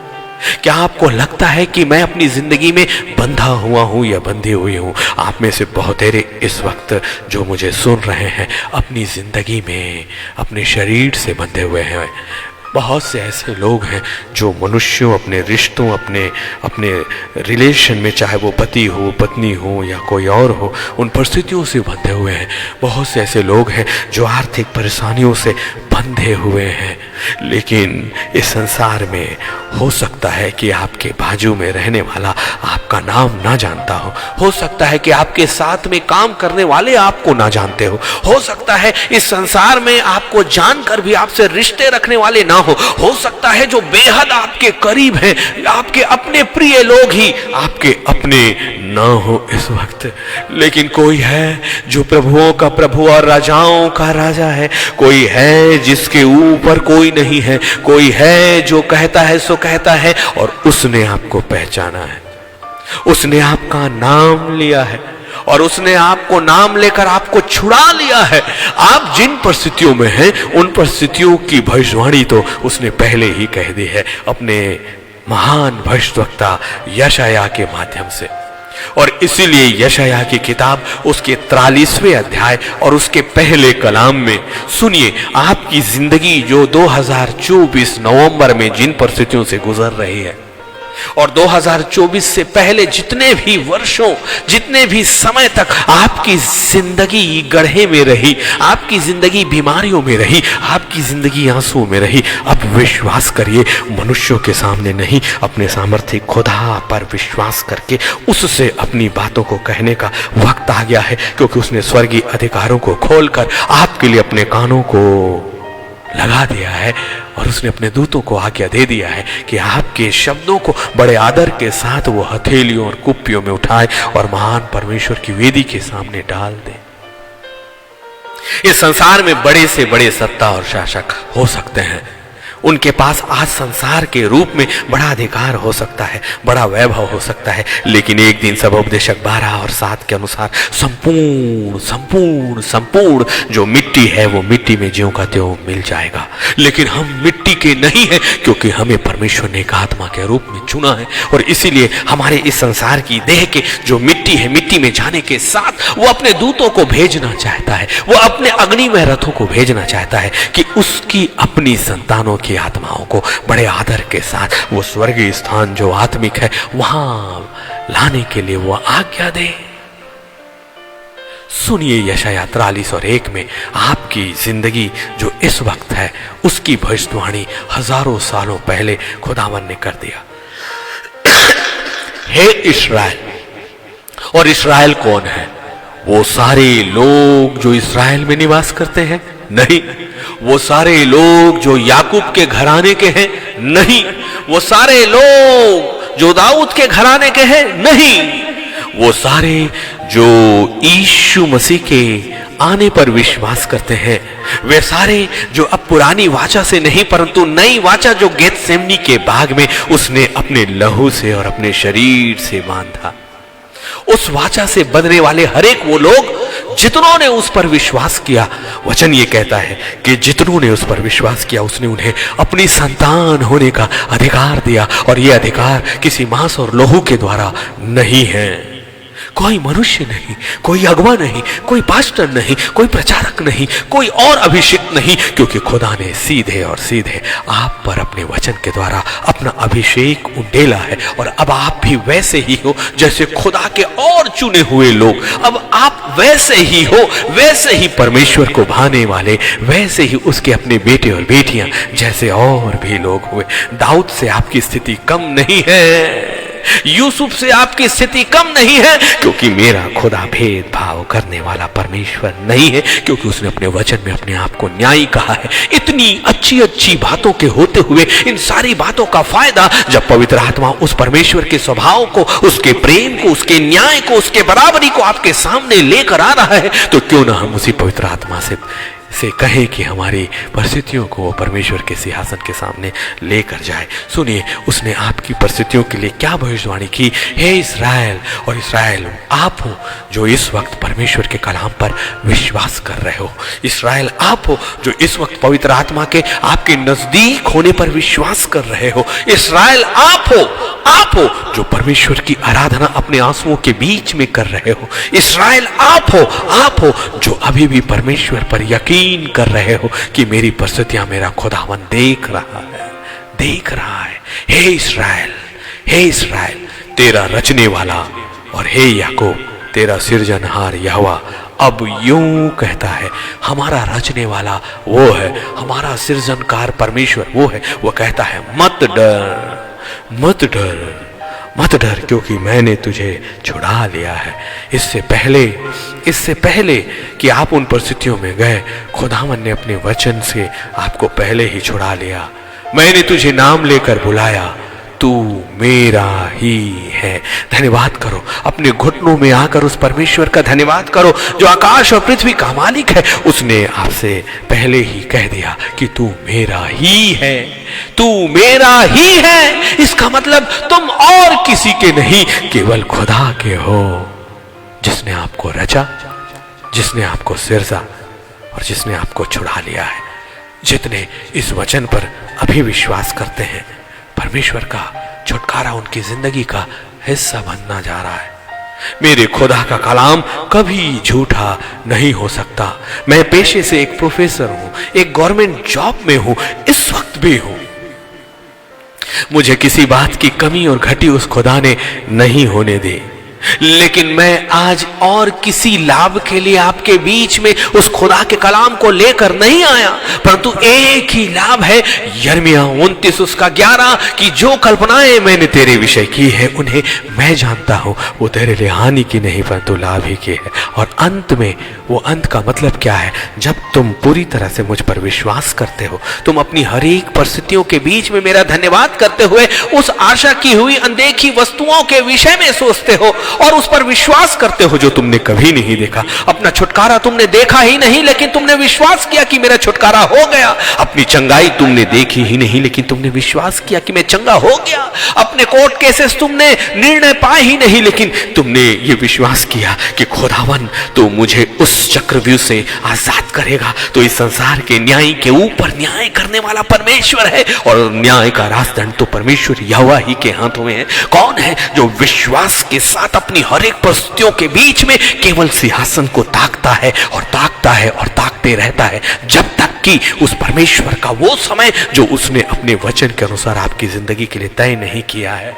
क्या आपको लगता है कि मैं अपनी जिंदगी में बंधा हुआ हूं या बंधी हुई हूं? आप में से बहुत तेरे इस वक्त जो मुझे सुन रहे हैं अपनी जिंदगी में अपने शरीर से बंधे हुए हैं। बहुत से ऐसे लोग हैं जो मनुष्यों, अपने रिश्तों, अपने रिलेशन में, चाहे वो पति हो, पत्नी हो या कोई और हो, उन परिस्थितियों से बंधे हुए हैं। बहुत से ऐसे लोग हैं जो आर्थिक परेशानियों से बंधे हुए हैं। लेकिन इस संसार में हो सकता है कि आपके बाजू में रहने वाला आपका नाम ना जानता हो सकता है कि आपके साथ में काम करने वाले आपको ना जानते हो सकता है इस संसार में आपको जानकर भी आपसे रिश्ते रखने वाले ना हो सकता है जो बेहद आपके करीब हैं, आपके अपने प्रिय लोग ही आपके अपने ना हो इस वक्त। लेकिन कोई है जो प्रभुओं का प्रभु और राजाओं का राजा है, कोई है जिसके ऊपर कोई कोई नहीं है, कोई है जो कहता है सो कहता है, और उसने आपको पहचाना है, उसने आपका नाम लिया है, और उसने आपको नाम लेकर आपको छुड़ा लिया है। आप जिन परिस्थितियों में हैं उन परिस्थितियों की भविष्यवाणी तो उसने पहले ही कह दी है अपने महान भविष्यवक्ता यशायाह के माध्यम से। और इसीलिए यशायाह की किताब उसके 43वें अध्याय और उसके पहले कलाम में सुनिए, आपकी जिंदगी जो 2024 नवंबर में जिन परिस्थितियों से गुजर रही है, और 2024 से पहले जितने भी वर्षों, जितने भी समय तक आपकी जिंदगी गड्ढे में रही, आपकी जिंदगी बीमारियों में रही, आपकी जिंदगी आंसुओं में रही, अब विश्वास करिए, मनुष्यों के सामने नहीं, अपने सामर्थ्य खुदा पर विश्वास करके उससे अपनी बातों को कहने का वक्त आ गया है, क्योंकि उसने स्वर्गीय अधिकारों को खोलकर आपके लिए अपने कानों को लगा दिया है, और उसने अपने दूतों को आज्ञा दे दिया है कि आपके शब्दों को बड़े आदर के साथ वो हथेलियों और कुप्पियों में उठाए और महान परमेश्वर की वेदी के सामने डाल दे। इस संसार में बड़े से बड़े सत्ता और शासक हो सकते हैं, उनके पास आज संसार के रूप में बड़ा अधिकार हो सकता है, बड़ा वैभव हो सकता है, लेकिन एक दिन सब उपदेशक 12 और 7 के अनुसार संपूर्ण संपूर्ण संपूर्ण जो मिट्टी है वो मिट्टी में ज्यों का त्यों मिल जाएगा। लेकिन हम मिट्टी के नहीं हैं, क्योंकि हमें परमेश्वर ने एक आत्मा के रूप में चुना है, और इसीलिए हमारे इस संसार की देह के जो मिट्टी है, मिट्टी में जाने के साथ वो अपने दूतों को भेजना चाहता है, वो अपने अग्निमय रथों को भेजना चाहता है कि उसकी अपनी संतानों की आत्माओं को बड़े आदर के साथ वो स्वर्गीय स्थान जो आत्मिक है वहां लाने के लिए वो आज्ञा दे। सुनिए यशायाह 43 और 1 में आपकी जिंदगी जो इस वक्त है उसकी भविष्यवाणी हजारों सालों पहले खुदावन ने कर दिया। हे इस्राएल, और इस्राएल कौन है? वो सारे लोग जो इस्राएल में निवास करते हैं? नहीं। वो सारे लोग जो याकूब के घराने के हैं? नहीं। वो सारे लोग जो दाऊद के घराने के हैं? नहीं। वो सारे जो यीशु मसीह के आने पर विश्वास करते हैं, वे सारे जो अब पुरानी वाचा से नहीं परंतु नई वाचा जो गेतसेमनी के बाग में उसने अपने लहू से और अपने शरीर से बांधा, उस वाचा से बंधने वाले हरेक वो लोग जितनों ने उस पर विश्वास किया, वचन ये कहता है कि जितनों ने उस पर विश्वास किया उसने उन्हें अपनी संतान होने का अधिकार दिया, और ये अधिकार किसी मांस और लोहू के द्वारा नहीं है। कोई मनुष्य नहीं, कोई अगवा नहीं, कोई पास्टर नहीं, कोई प्रचारक नहीं, कोई और अभिषेक नहीं, क्योंकि खुदा ने सीधे और सीधे आप पर अपने वचन के द्वारा अपना अभिषेक उंडेला है। और अब आप भी वैसे ही हो जैसे खुदा के और चुने हुए लोग, अब आप वैसे ही हो, वैसे ही परमेश्वर को भाने वाले, वैसे ही उसके अपने बेटे और बेटियां जैसे और भी लोग हुए। दाऊद से आपकी स्थिति कम नहीं है, यूसुफ से आपकी स्थिति कम नहीं है, क्योंकि मेरा खुदा भेदभाव करने वाला परमेश्वर नहीं है, क्योंकि उसने अपने वचन में अपने आप को न्यायी कहा है। इतनी अच्छी अच्छी बातों के होते हुए इन सारी बातों का फायदा जब पवित्र आत्मा उस परमेश्वर के स्वभाव को, उसके प्रेम को, उसके न्याय को, उसके बराबरी को आपके सामने लेकर आ रहा है, तो क्यों ना हम उसी पवित्र आत्मा से कहें कि हमारी परिस्थितियों को वो परमेश्वर के सिंहासन के सामने लेकर जाए। सुनिए, उसने आपकी परिस्थितियों के लिए क्या भविष्यवाणी की। हे इस्राएल, और इस्राएल आप हो जो इस वक्त परमेश्वर के कलाम पर विश्वास कर रहे हो। इस्राएल आप हो जो इस वक्त पवित्र आत्मा के आपके नजदीक होने पर विश्वास कर रहे हो। इस्राएल आप हो जो परमेश्वर की आराधना अपने आंसुओं के बीच में कर रहे हो। इस्राएल आप हो जो अभी भी परमेश्वर पर यकीन कर रहे हो कि मेरी परिस्थितियां मेरा खुदावन देख रहा है। हे इस्राएल, तेरा रचने वाला, और हे याकूब, तेरा सिरजनहार यहोवा अब यूं कहता है। हमारा रचने वाला वो है, हमारा सिरजनकार परमेश्वर वो है। वो कहता है मत डर, क्योंकि मैंने तुझे छुड़ा लिया है। इससे पहले कि आप उन परिस्थितियों में गए, खुदावन ने अपने वचन से आपको पहले ही छुड़ा लिया। मैंने तुझे नाम लेकर बुलाया, तू मेरा ही है। धन्यवाद करो, अपने घुटनों में आकर उस परमेश्वर का धन्यवाद करो जो आकाश और पृथ्वी का मालिक है। उसने आपसे पहले ही कह दिया कि तू मेरा ही है, तू मेरा ही है। इसका मतलब तुम और किसी के नहीं, केवल खुदा के हो, जिसने आपको रचा, जिसने आपको सिरजा और जिसने आपको छुड़ा लिया है। जितने इस वचन पर अभी विश्वास करते हैं, परमेश्वर का छुटकारा उनकी जिंदगी का हिस्सा बनना जा रहा है। मेरे खुदा का कलाम कभी झूठा नहीं हो सकता। मैं पेशे से एक प्रोफेसर हूं, एक गवर्नमेंट जॉब में हूं, इस वक्त भी हूं। मुझे किसी बात की कमी और घटी उस खुदा ने नहीं होने दी, लेकिन मैं आज और किसी लाभ के लिए आपके बीच में उस खुदा के कलाम को लेकर नहीं आया, परंतु एक ही लाभ है। यिर्मयाह 29 उसका 11 कि जो कल्पनाएं मैंने तेरे विषय की है उन्हें मैं जानता हूं, वो तेरे लिए हानि की नहीं परंतु लाभ ही की है। और अंत में, वो अंत का मतलब क्या है? जब तुम पूरी तरह से मुझ पर विश्वास करते हो, तुम अपनी हर एक परिस्थितियों के बीच में मेरा धन्यवाद करते हुए उस आशा की हुई अनदेखी वस्तुओं के विषय में सोचते हो और उस पर विश्वास करते हो जो तुमने कभी नहीं देखा। अपना छुटकारा तुमने देखा ही नहीं, लेकिन तुमने विश्वास किया कि मेरा छुटकारा हो गया। अपनी चंगाई तुमने देखी ही नहीं, लेकिन तुमने विश्वास किया कि मैं चंगा हो गया। अपने कोर्ट केसेस तुमने निर्णय पाए ही नहीं, लेकिन तुमने ये विश्वास किया कि खुदावन तो मुझे उस चक्रव्यूह से आजाद करेगा। तो इस संसार के न्याय के ऊपर न्याय करने वाला परमेश्वर है और न्याय का राजदंड तो परमेश्वर यहोवा ही के हाथों में है। कौन है जो विश्वास के साथ अपनी हर एक परिस्थितियों के बीच में केवल सिंहासन को ताकता है और ताकता है और ताकते रहता है, जब तक कि उस परमेश्वर का वो समय जो उसने अपने वचन के अनुसार आपकी जिंदगी के लिए तय नहीं किया है।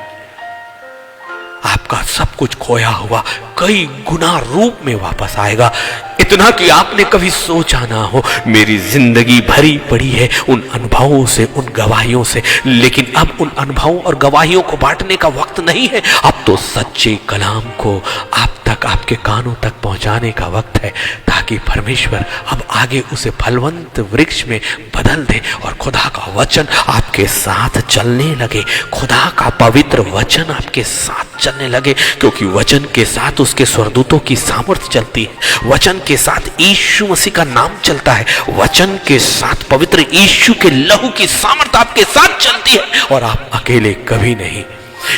आपका सब कुछ खोया हुआ कई गुना रूप में वापस आएगा, इतना कि आपने कभी सोचा ना हो। मेरी जिंदगी भरी पड़ी है उन अनुभवों से, उन गवाहियों से, लेकिन अब उन अनुभवों और गवाहियों को बांटने का वक्त नहीं है। अब तो सच्चे कलाम को आप तक, आपके कानों तक पहुंचाने का वक्त है, ताकि परमेश्वर अब आगे उसे फलवंत वृक्ष में बदल दे और खुदा का वचन आपके साथ चलने लगे, खुदा का पवित्र वचन आपके साथ चलने लगे, क्योंकि वचन के साथ उसके स्वर्गदूतों की सामर्थ्य चलती है, वचन के साथ यीशु मसीह का नाम चलता है, वचन के साथ पवित्र यीशु के लहू की सामर्थ्य आपके साथ चलती है और आप अकेले कभी नहीं।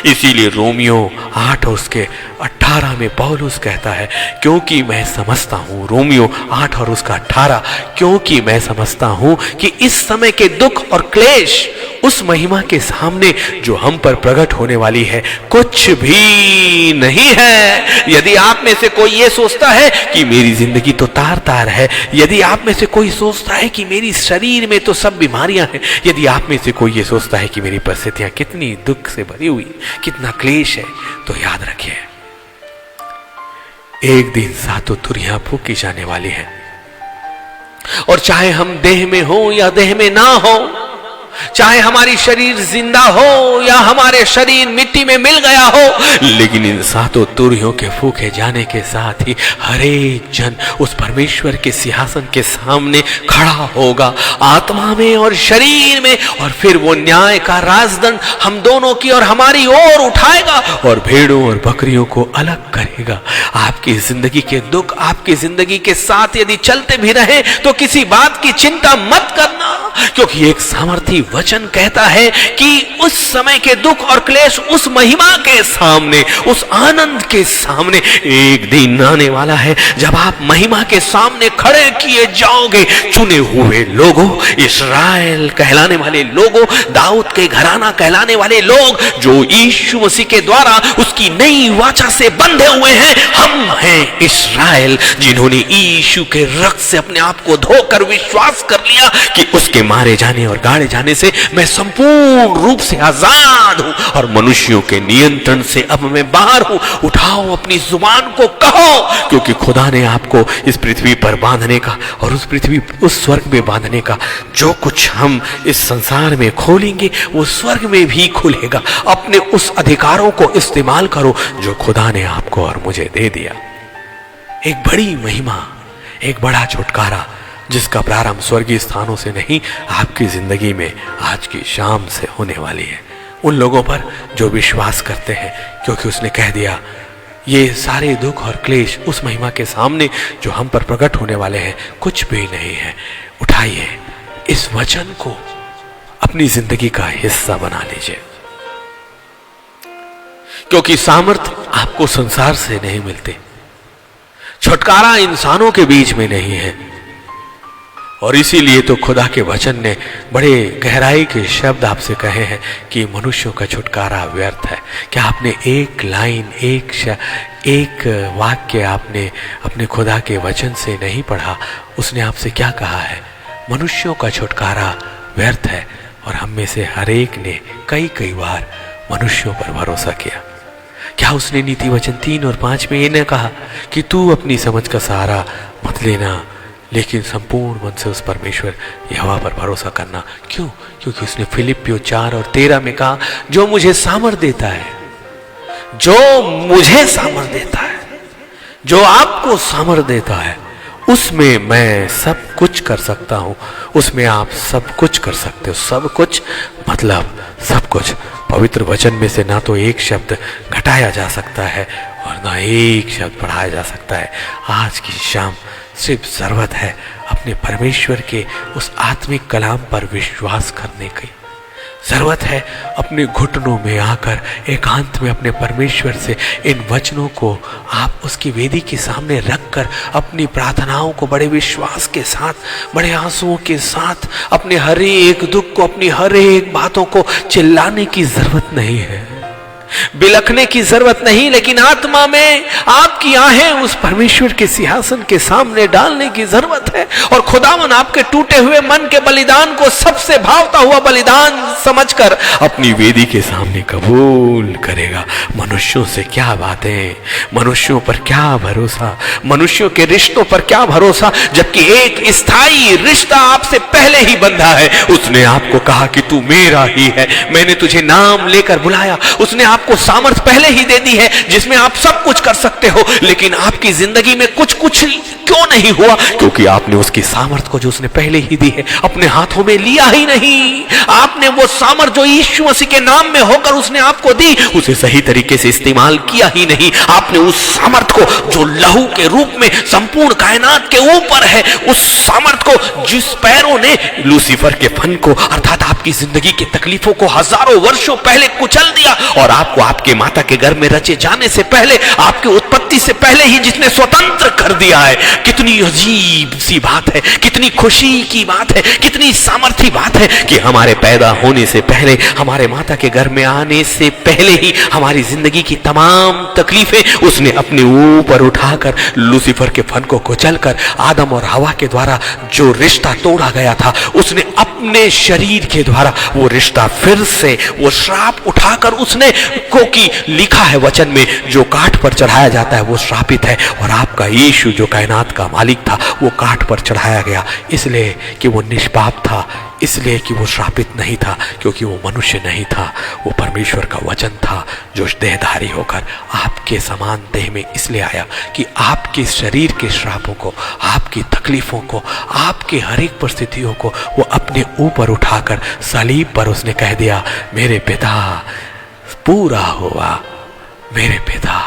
इसीलिए रोमियो 8 और उसके 18 में पौलुस कहता है, क्योंकि मैं समझता हूं, रोमियो 8 और उसका 18, क्योंकि मैं समझता हूं कि इस समय के दुख और क्लेश उस महिमा के सामने जो हम पर प्रकट होने वाली है कुछ भी नहीं है। यदि आप में से कोई ये सोचता है कि मेरी जिंदगी तो तार तार है, यदि आप में से कोई सोचता है कि मेरी शरीर में तो सब बीमारियां हैं, यदि आप में से कोई ये सोचता है कि मेरी परिस्थितियां कितनी दुख से भरी हुई, कितना क्लेश है, तो याद रखिए, एक दिन सातों तुरियां फूकी जाने वाली है। और चाहे हम देह में हो या देह में ना हो, चाहे हमारी शरीर जिंदा हो या हमारे शरीर मिट्टी में मिल गया हो, लेकिन इन सातों तुरियों के फूके जाने के साथ ही हर एक जन उस परमेश्वर के सिंहासन के सामने खड़ा होगा, आत्मा में और शरीर में, और फिर वो न्याय का राजदंड हम दोनों की और हमारी ओर उठाएगा और भेड़ों और बकरियों को अलग करेगा। आपकी जिंदगी के दुख आपकी जिंदगी के साथ यदि चलते भी रहे तो किसी बात की चिंता मत करना, क्योंकि एक सामर्थी वचन कहता है कि उस समय के दुख और क्लेश उस महिमा के सामने, उस आनंद के सामने एक दिन आने वाला है जब आप महिमा के सामने खड़े किए जाओगे। चुने हुए लोगों, इस्राएल कहलाने वाले लोगों, दाऊद के घराना कहलाने वाले लोग जो यीशु मसीह के द्वारा उसकी नई वाचा से बंधे हुए हैं, हम हैं इस्राएल जिन्होंने यीशु के रक्त से अपने आप को धोकर विश्वास कर लिया कि उसके मारे जाने और गाड़े जाने से मैं संपूर्ण रूप से आजाद हूं और मनुष्यों के नियंत्रण से अब मैं बाहर हूं। उठाओ अपनी जुबान को कहो, क्योंकि खुदा ने आपको इस पृथ्वी पर बांधने का और उस पृथ्वी उस स्वर्ग में बांधने का, जो कुछ हम इस संसार में खोलेंगे वो स्वर्ग में भी खुलेगा। अपने उस अधिकारों को इस्तेमाल करो जो खुदा ने आपको और मुझे दे दिया। एक बड़ी महिमा, एक बड़ा छुटकारा जिसका प्रारंभ स्वर्गीय स्थानों से नहीं, आपकी जिंदगी में आज की शाम से होने वाली है। उन लोगों पर जो विश्वास करते हैं, क्योंकि उसने कह दिया ये सारे दुख और क्लेश उस महिमा के सामने जो हम पर प्रकट होने वाले हैं कुछ भी नहीं है। उठाइए इस वचन को अपनी जिंदगी का हिस्सा बना लीजिए, क्योंकि सामर्थ्य आपको संसार से नहीं मिलते, छुटकारा इंसानों के बीच में नहीं है। और इसीलिए तो खुदा के वचन ने बड़े गहराई के शब्द आपसे कहे हैं कि मनुष्यों का छुटकारा व्यर्थ है। क्या आपने एक लाइन, एक वाक्य आपने अपने खुदा के वचन से नहीं पढ़ा? उसने आपसे क्या कहा है? मनुष्यों का छुटकारा व्यर्थ है। और हम में से हर एक ने कई बार मनुष्यों पर भरोसा किया। क्या उसने नीति वचन 3 और 5 में ये न कहा कि तू अपनी समझ का सहारा मत लेना, लेकिन संपूर्ण मन से उस परमेश्वर यहोवा पर भरोसा करना? क्यों? क्योंकि उसने फिलिपियों 4 और 13 में कहा जो मुझे सामर्थ देता है, जो मुझे सामर्थ देता है, जो आपको सामर्थ देता है, उसमें मैं सब कुछ कर सकता हूं। उसमें आप सब कुछ कर सकते हो। सब कुछ मतलब सब कुछ। पवित्र वचन में से ना तो एक शब्द घटाया जा सकता है और ना एक शब्द बढ़ाया जा सकता है। आज की शाम सिर्फ जरूरत है अपने परमेश्वर के उस आत्मिक कलाम पर विश्वास करने की। जरूरत है अपने घुटनों में आकर एकांत में अपने परमेश्वर से इन वचनों को आप उसकी वेदी के सामने रखकर अपनी प्रार्थनाओं को बड़े विश्वास के साथ, बड़े आंसुओं के साथ, अपने हर एक दुख को, अपनी हर एक बातों को चिल्लाने की जरूरत नहीं है, बिलखने की जरूरत नहीं, लेकिन आत्मा में आपकी आहें उस परमेश्वर के सिंहासन के सामने डालने की जरूरत है। और खुदावन आपके टूटे हुए मन के बलिदान को सबसे भावता हुआ बलिदान समझकर अपनी वेदी के सामने कबूल करेगा। मनुष्यों से क्या बातें, मनुष्यों पर क्या भरोसा, मनुष्यों के रिश्तों पर क्या भरोसा, जबकि एक स्थायी रिश्ता आपसे पहले ही बंधा है। उसने आपको कहा कि तू मेरा ही है, मैंने तुझे नाम लेकर बुलाया। उसने आपको सामर्थ पहले ही दे दी है जिसमें आप सब कुछ कर सकते हो। लेकिन आपकी जिंदगी में कुछ क्यों नहीं हुआ? क्योंकि आपने उसकी सामर्थ को जो उसने पहले ही दी है अपने हाथों में लिया ही नहीं। आपने वो सामर्थ जो यीशु मसीह के नाम में होकर उसने आपको दी, उसे सही तरीके से इस्तेमाल किया ही नहीं। आपने उस सामर्थ को जो लहू के रूप में संपूर्ण कायनात के ऊपर है, उस सामर्थ को जिस पैरों ने लूसीफर के फन को अर्थात आपकी जिंदगी की तकलीफों को हजारों वर्षों पहले कुचल दिया और आपको आपके माता के गर्भ में रचे जाने से पहले, आपकी उत्पत्ति से पहले ही जिसने स्वतंत्र कर दिया है। कितनी अजीब सी बात है, कितनी खुशी की बात है, कितनी सामर्थी बात है कि हमारे पैदा होने से पहले, हमारे माता के घर में आने से पहले ही हमारी जिंदगी की तमाम तकलीफें उसने अपने ऊपर उठाकर लूसीफर के फन को कुचलकर आदम और हवा के द्वारा जो रिश्ता तोड़ा गया था, उसने अपने शरीर के द्वारा वो रिश्ता फिर से वो श्राप उठाकर उसने, क्योंकि लिखा है वचन में जो काठ पर चढ़ाया जाता है वो श्रापित है, और आपका यीशु जो कायनात का मालिक था वो काठ पर चढ़ाया गया इसलिए कि वो निष्पाप था, इसलिए कि वो श्रापित नहीं था, क्योंकि वो मनुष्य नहीं था, वो परमेश्वर का वचन था जो देहधारी होकर आपके समान देह में इसलिए आया कि आपके शरीर के श्रापों को, आपकी तकलीफों को, आपके हर एक परिस्थितियों को वो अपने ऊपर उठाकर सलीब पर उसने कह दिया मेरे पिता पूरा हुआ, मेरे पिता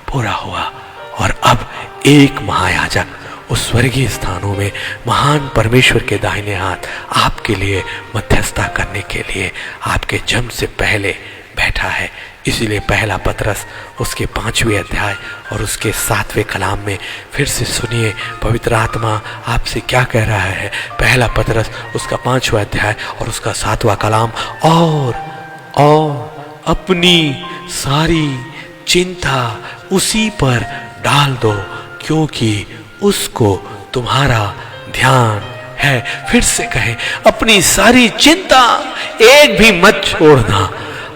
पूरा हुआ। और अब एक महायाजक उस स्वर्गीय स्थानों में महान परमेश्वर के दाहिने हाथ आपके लिए मध्यस्थता करने के लिए आपके जन्म से पहले बैठा है। इसीलिए पहला पतरस उसके 5वें अध्याय और उसके 7वें कलाम में फिर से सुनिए पवित्र आत्मा आपसे क्या कह रहा है। पहला पतरस उसका 5वां अध्याय और उसका 7वां कलाम, और अपनी सारी चिंता उसी पर डाल दो क्योंकि उसको तुम्हारा ध्यान है। फिर से कहें, अपनी सारी चिंता एक भी मत छोड़ना।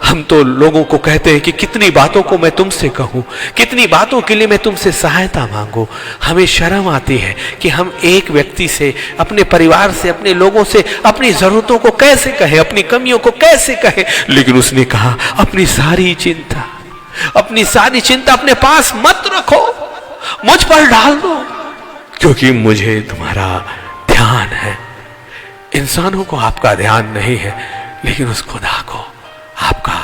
हम तो लोगों को कहते हैं कि कितनी बातों को मैं तुमसे कहूं, कितनी बातों के लिए मैं तुमसे सहायता मांगू। हमें शर्म आती है कि हम एक व्यक्ति से, अपने परिवार से, अपने लोगों से अपनी जरूरतों को कैसे कहें, अपनी कमियों को कैसे कहें। लेकिन उसने कहा अपनी सारी चिंता अपने पास मत रखो, मुझ पर डाल दो क्योंकि मुझे तुम्हारा ध्यान है। इंसानों को आपका ध्यान नहीं है, लेकिन उस खुदा को आपका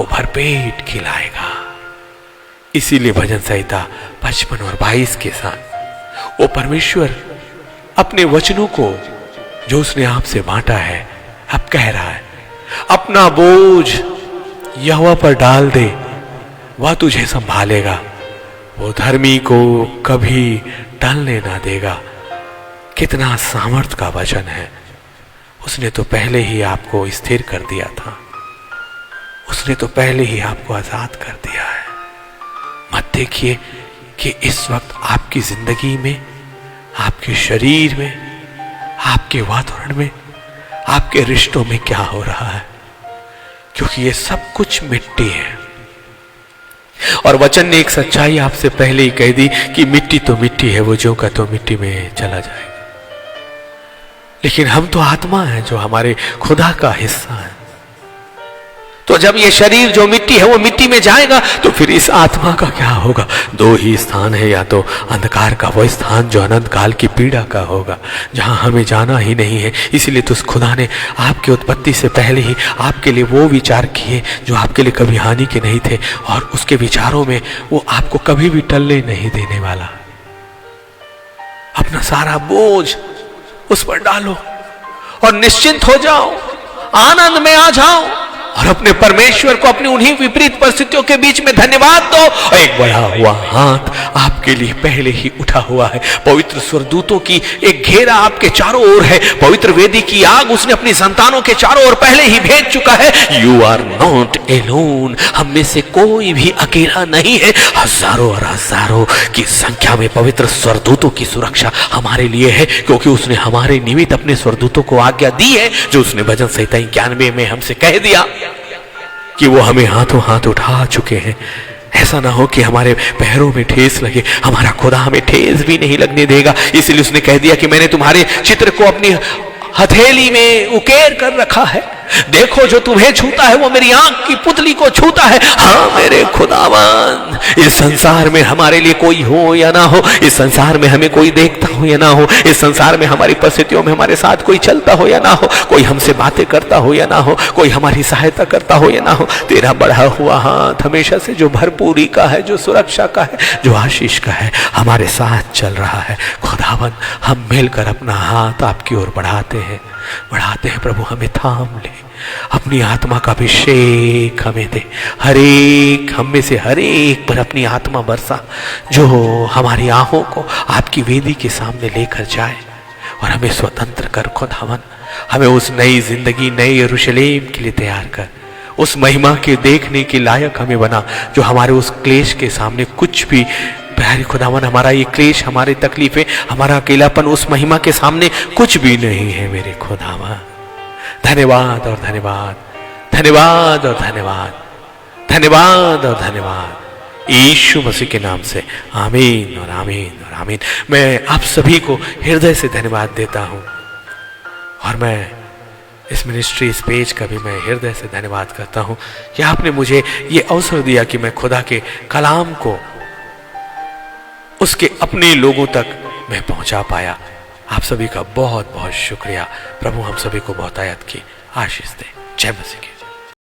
आपको भरपेट खिलाएगा। इसीलिए भजन संहिता 55 और 22 के साथ वो परमेश्वर अपने वचनों को जो उसने आपसे बांटा है अब कह रहा है, अपना बोझ यहोवा पर डाल दे, वह तुझे संभालेगा, वो धर्मी को कभी टलने ना देगा। कितना सामर्थ का वचन है। उसने तो पहले ही आपको स्थिर कर दिया था, उसने तो पहले ही आपको आजाद कर दिया है। मत देखिए कि इस वक्त आपकी जिंदगी में, आपके शरीर में, आपके वातावरण में, आपके रिश्तों में क्या हो रहा है, क्योंकि ये सब कुछ मिट्टी है। और वचन ने एक सच्चाई आपसे पहले ही कह दी कि मिट्टी तो मिट्टी है, वो ज्यों का तो मिट्टी में चला जाएगा। लेकिन हम तो आत्मा है जो हमारे खुदा का हिस्सा है। तो जब ये शरीर जो मिट्टी है वो मिट्टी में जाएगा तो फिर इस आत्मा का क्या होगा? दो ही स्थान है, या तो अंधकार का वो स्थान जो अनंत काल की पीड़ा का होगा, जहां हमें जाना ही नहीं है। इसीलिए तो उस खुदा ने आपकी उत्पत्ति से पहले ही आपके लिए वो विचार किए जो आपके लिए कभी हानि के नहीं थे, और उसके विचारों में वो आपको कभी भी टलने नहीं देने वाला। अपना सारा बोझ उस पर डालो और निश्चिंत हो जाओ, आनंद में आ जाओ, और अपने परमेश्वर को अपनी उन्हीं विपरीत परिस्थितियों के बीच में धन्यवाद दो। और एक बढ़ा हुआ हाथ आपके लिए पहले ही उठा हुआ है। पवित्र स्वर्गदूतों की एक घेरा आपके चारों ओर है। पवित्र वेदी की आग उसने अपनी संतानों के चारों ओर पहले ही भेज चुका है। You are not alone. हम में से कोई भी अकेला नहीं है। हजारों और हजारों की संख्या में पवित्र स्वर्गदूतों की सुरक्षा हमारे लिए है, क्योंकि उसने हमारे निमित्त अपने स्वर्गदूतों को आज्ञा दी है, जो उसने भजन संहिता 91 में हमसे कह दिया कि वो हमें हाथों हाथ उठा चुके हैं। ऐसा ना हो कि हमारे पैरों में ठेस लगे। हमारा खुदा हमें ठेस भी नहीं लगने देगा। इसलिए उसने कह दिया कि मैंने तुम्हारे चित्र को अपनी हथेली में उकेर कर रखा है। देखो, जो तुम्हें छूता है वो मेरी आंख की पुतली को छूता है। हाँ मेरे खुदावन, इस संसार में हमारे लिए कोई हो या ना हो, इस संसार में हमें कोई देखता हो या ना हो, इस संसार में हमारी परिस्थितियों में हमारे साथ कोई चलता हो या ना हो, कोई हमसे बातें करता हो या ना हो, कोई हमारी सहायता करता हो या ना हो, तेरा बढ़ा हुआ हाथ हमेशा से जो भरपूरी का है, जो सुरक्षा का है, जो आशीष का है, हमारे साथ चल रहा है। खुदावन, हम मिलकर अपना हाथ आपकी ओर बढ़ाते हैं। प्रभु, हमें थाम ले, अपनी आत्मा का अभिषेक हमें दे। हरेक हम में से हरेक पर अपनी आत्मा बरसा, जो हमारी आंखों को आपकी वेदी के सामने लेकर जाए और हमें स्वतंत्र कर। खुदावन, हमें उस नई जिंदगी, नई यरूशलेम के लिए तैयार कर। उस महिमा के देखने के लायक हमें बना, जो हमारे उस क्लेश के सामने कुछ भी, प्यारे खुदावन, हमारा ये क्लेश, हमारी तकलीफें, हमारा अकेलापन उस महिमा के सामने कुछ भी नहीं है। मेरे खुदावन, धन्यवाद और धन्यवाद, धन्यवाद और धन्यवाद, धन्यवाद और धन्यवाद, यीशु मसीह के नाम से आमीन और आमीन और आमीन। मैं आप सभी को हृदय से धन्यवाद देता हूं, और मैं इस मिनिस्ट्री, इस पेज का भी मैं हृदय से धन्यवाद करता हूं कि आपने मुझे ये अवसर दिया कि मैं खुदा के कलाम को उसके अपने लोगों तक मैं पहुंचा पाया। आप सभी का बहुत बहुत शुक्रिया। प्रभु हम सभी को बहुतायत की आशीष दे। जय मसीह की।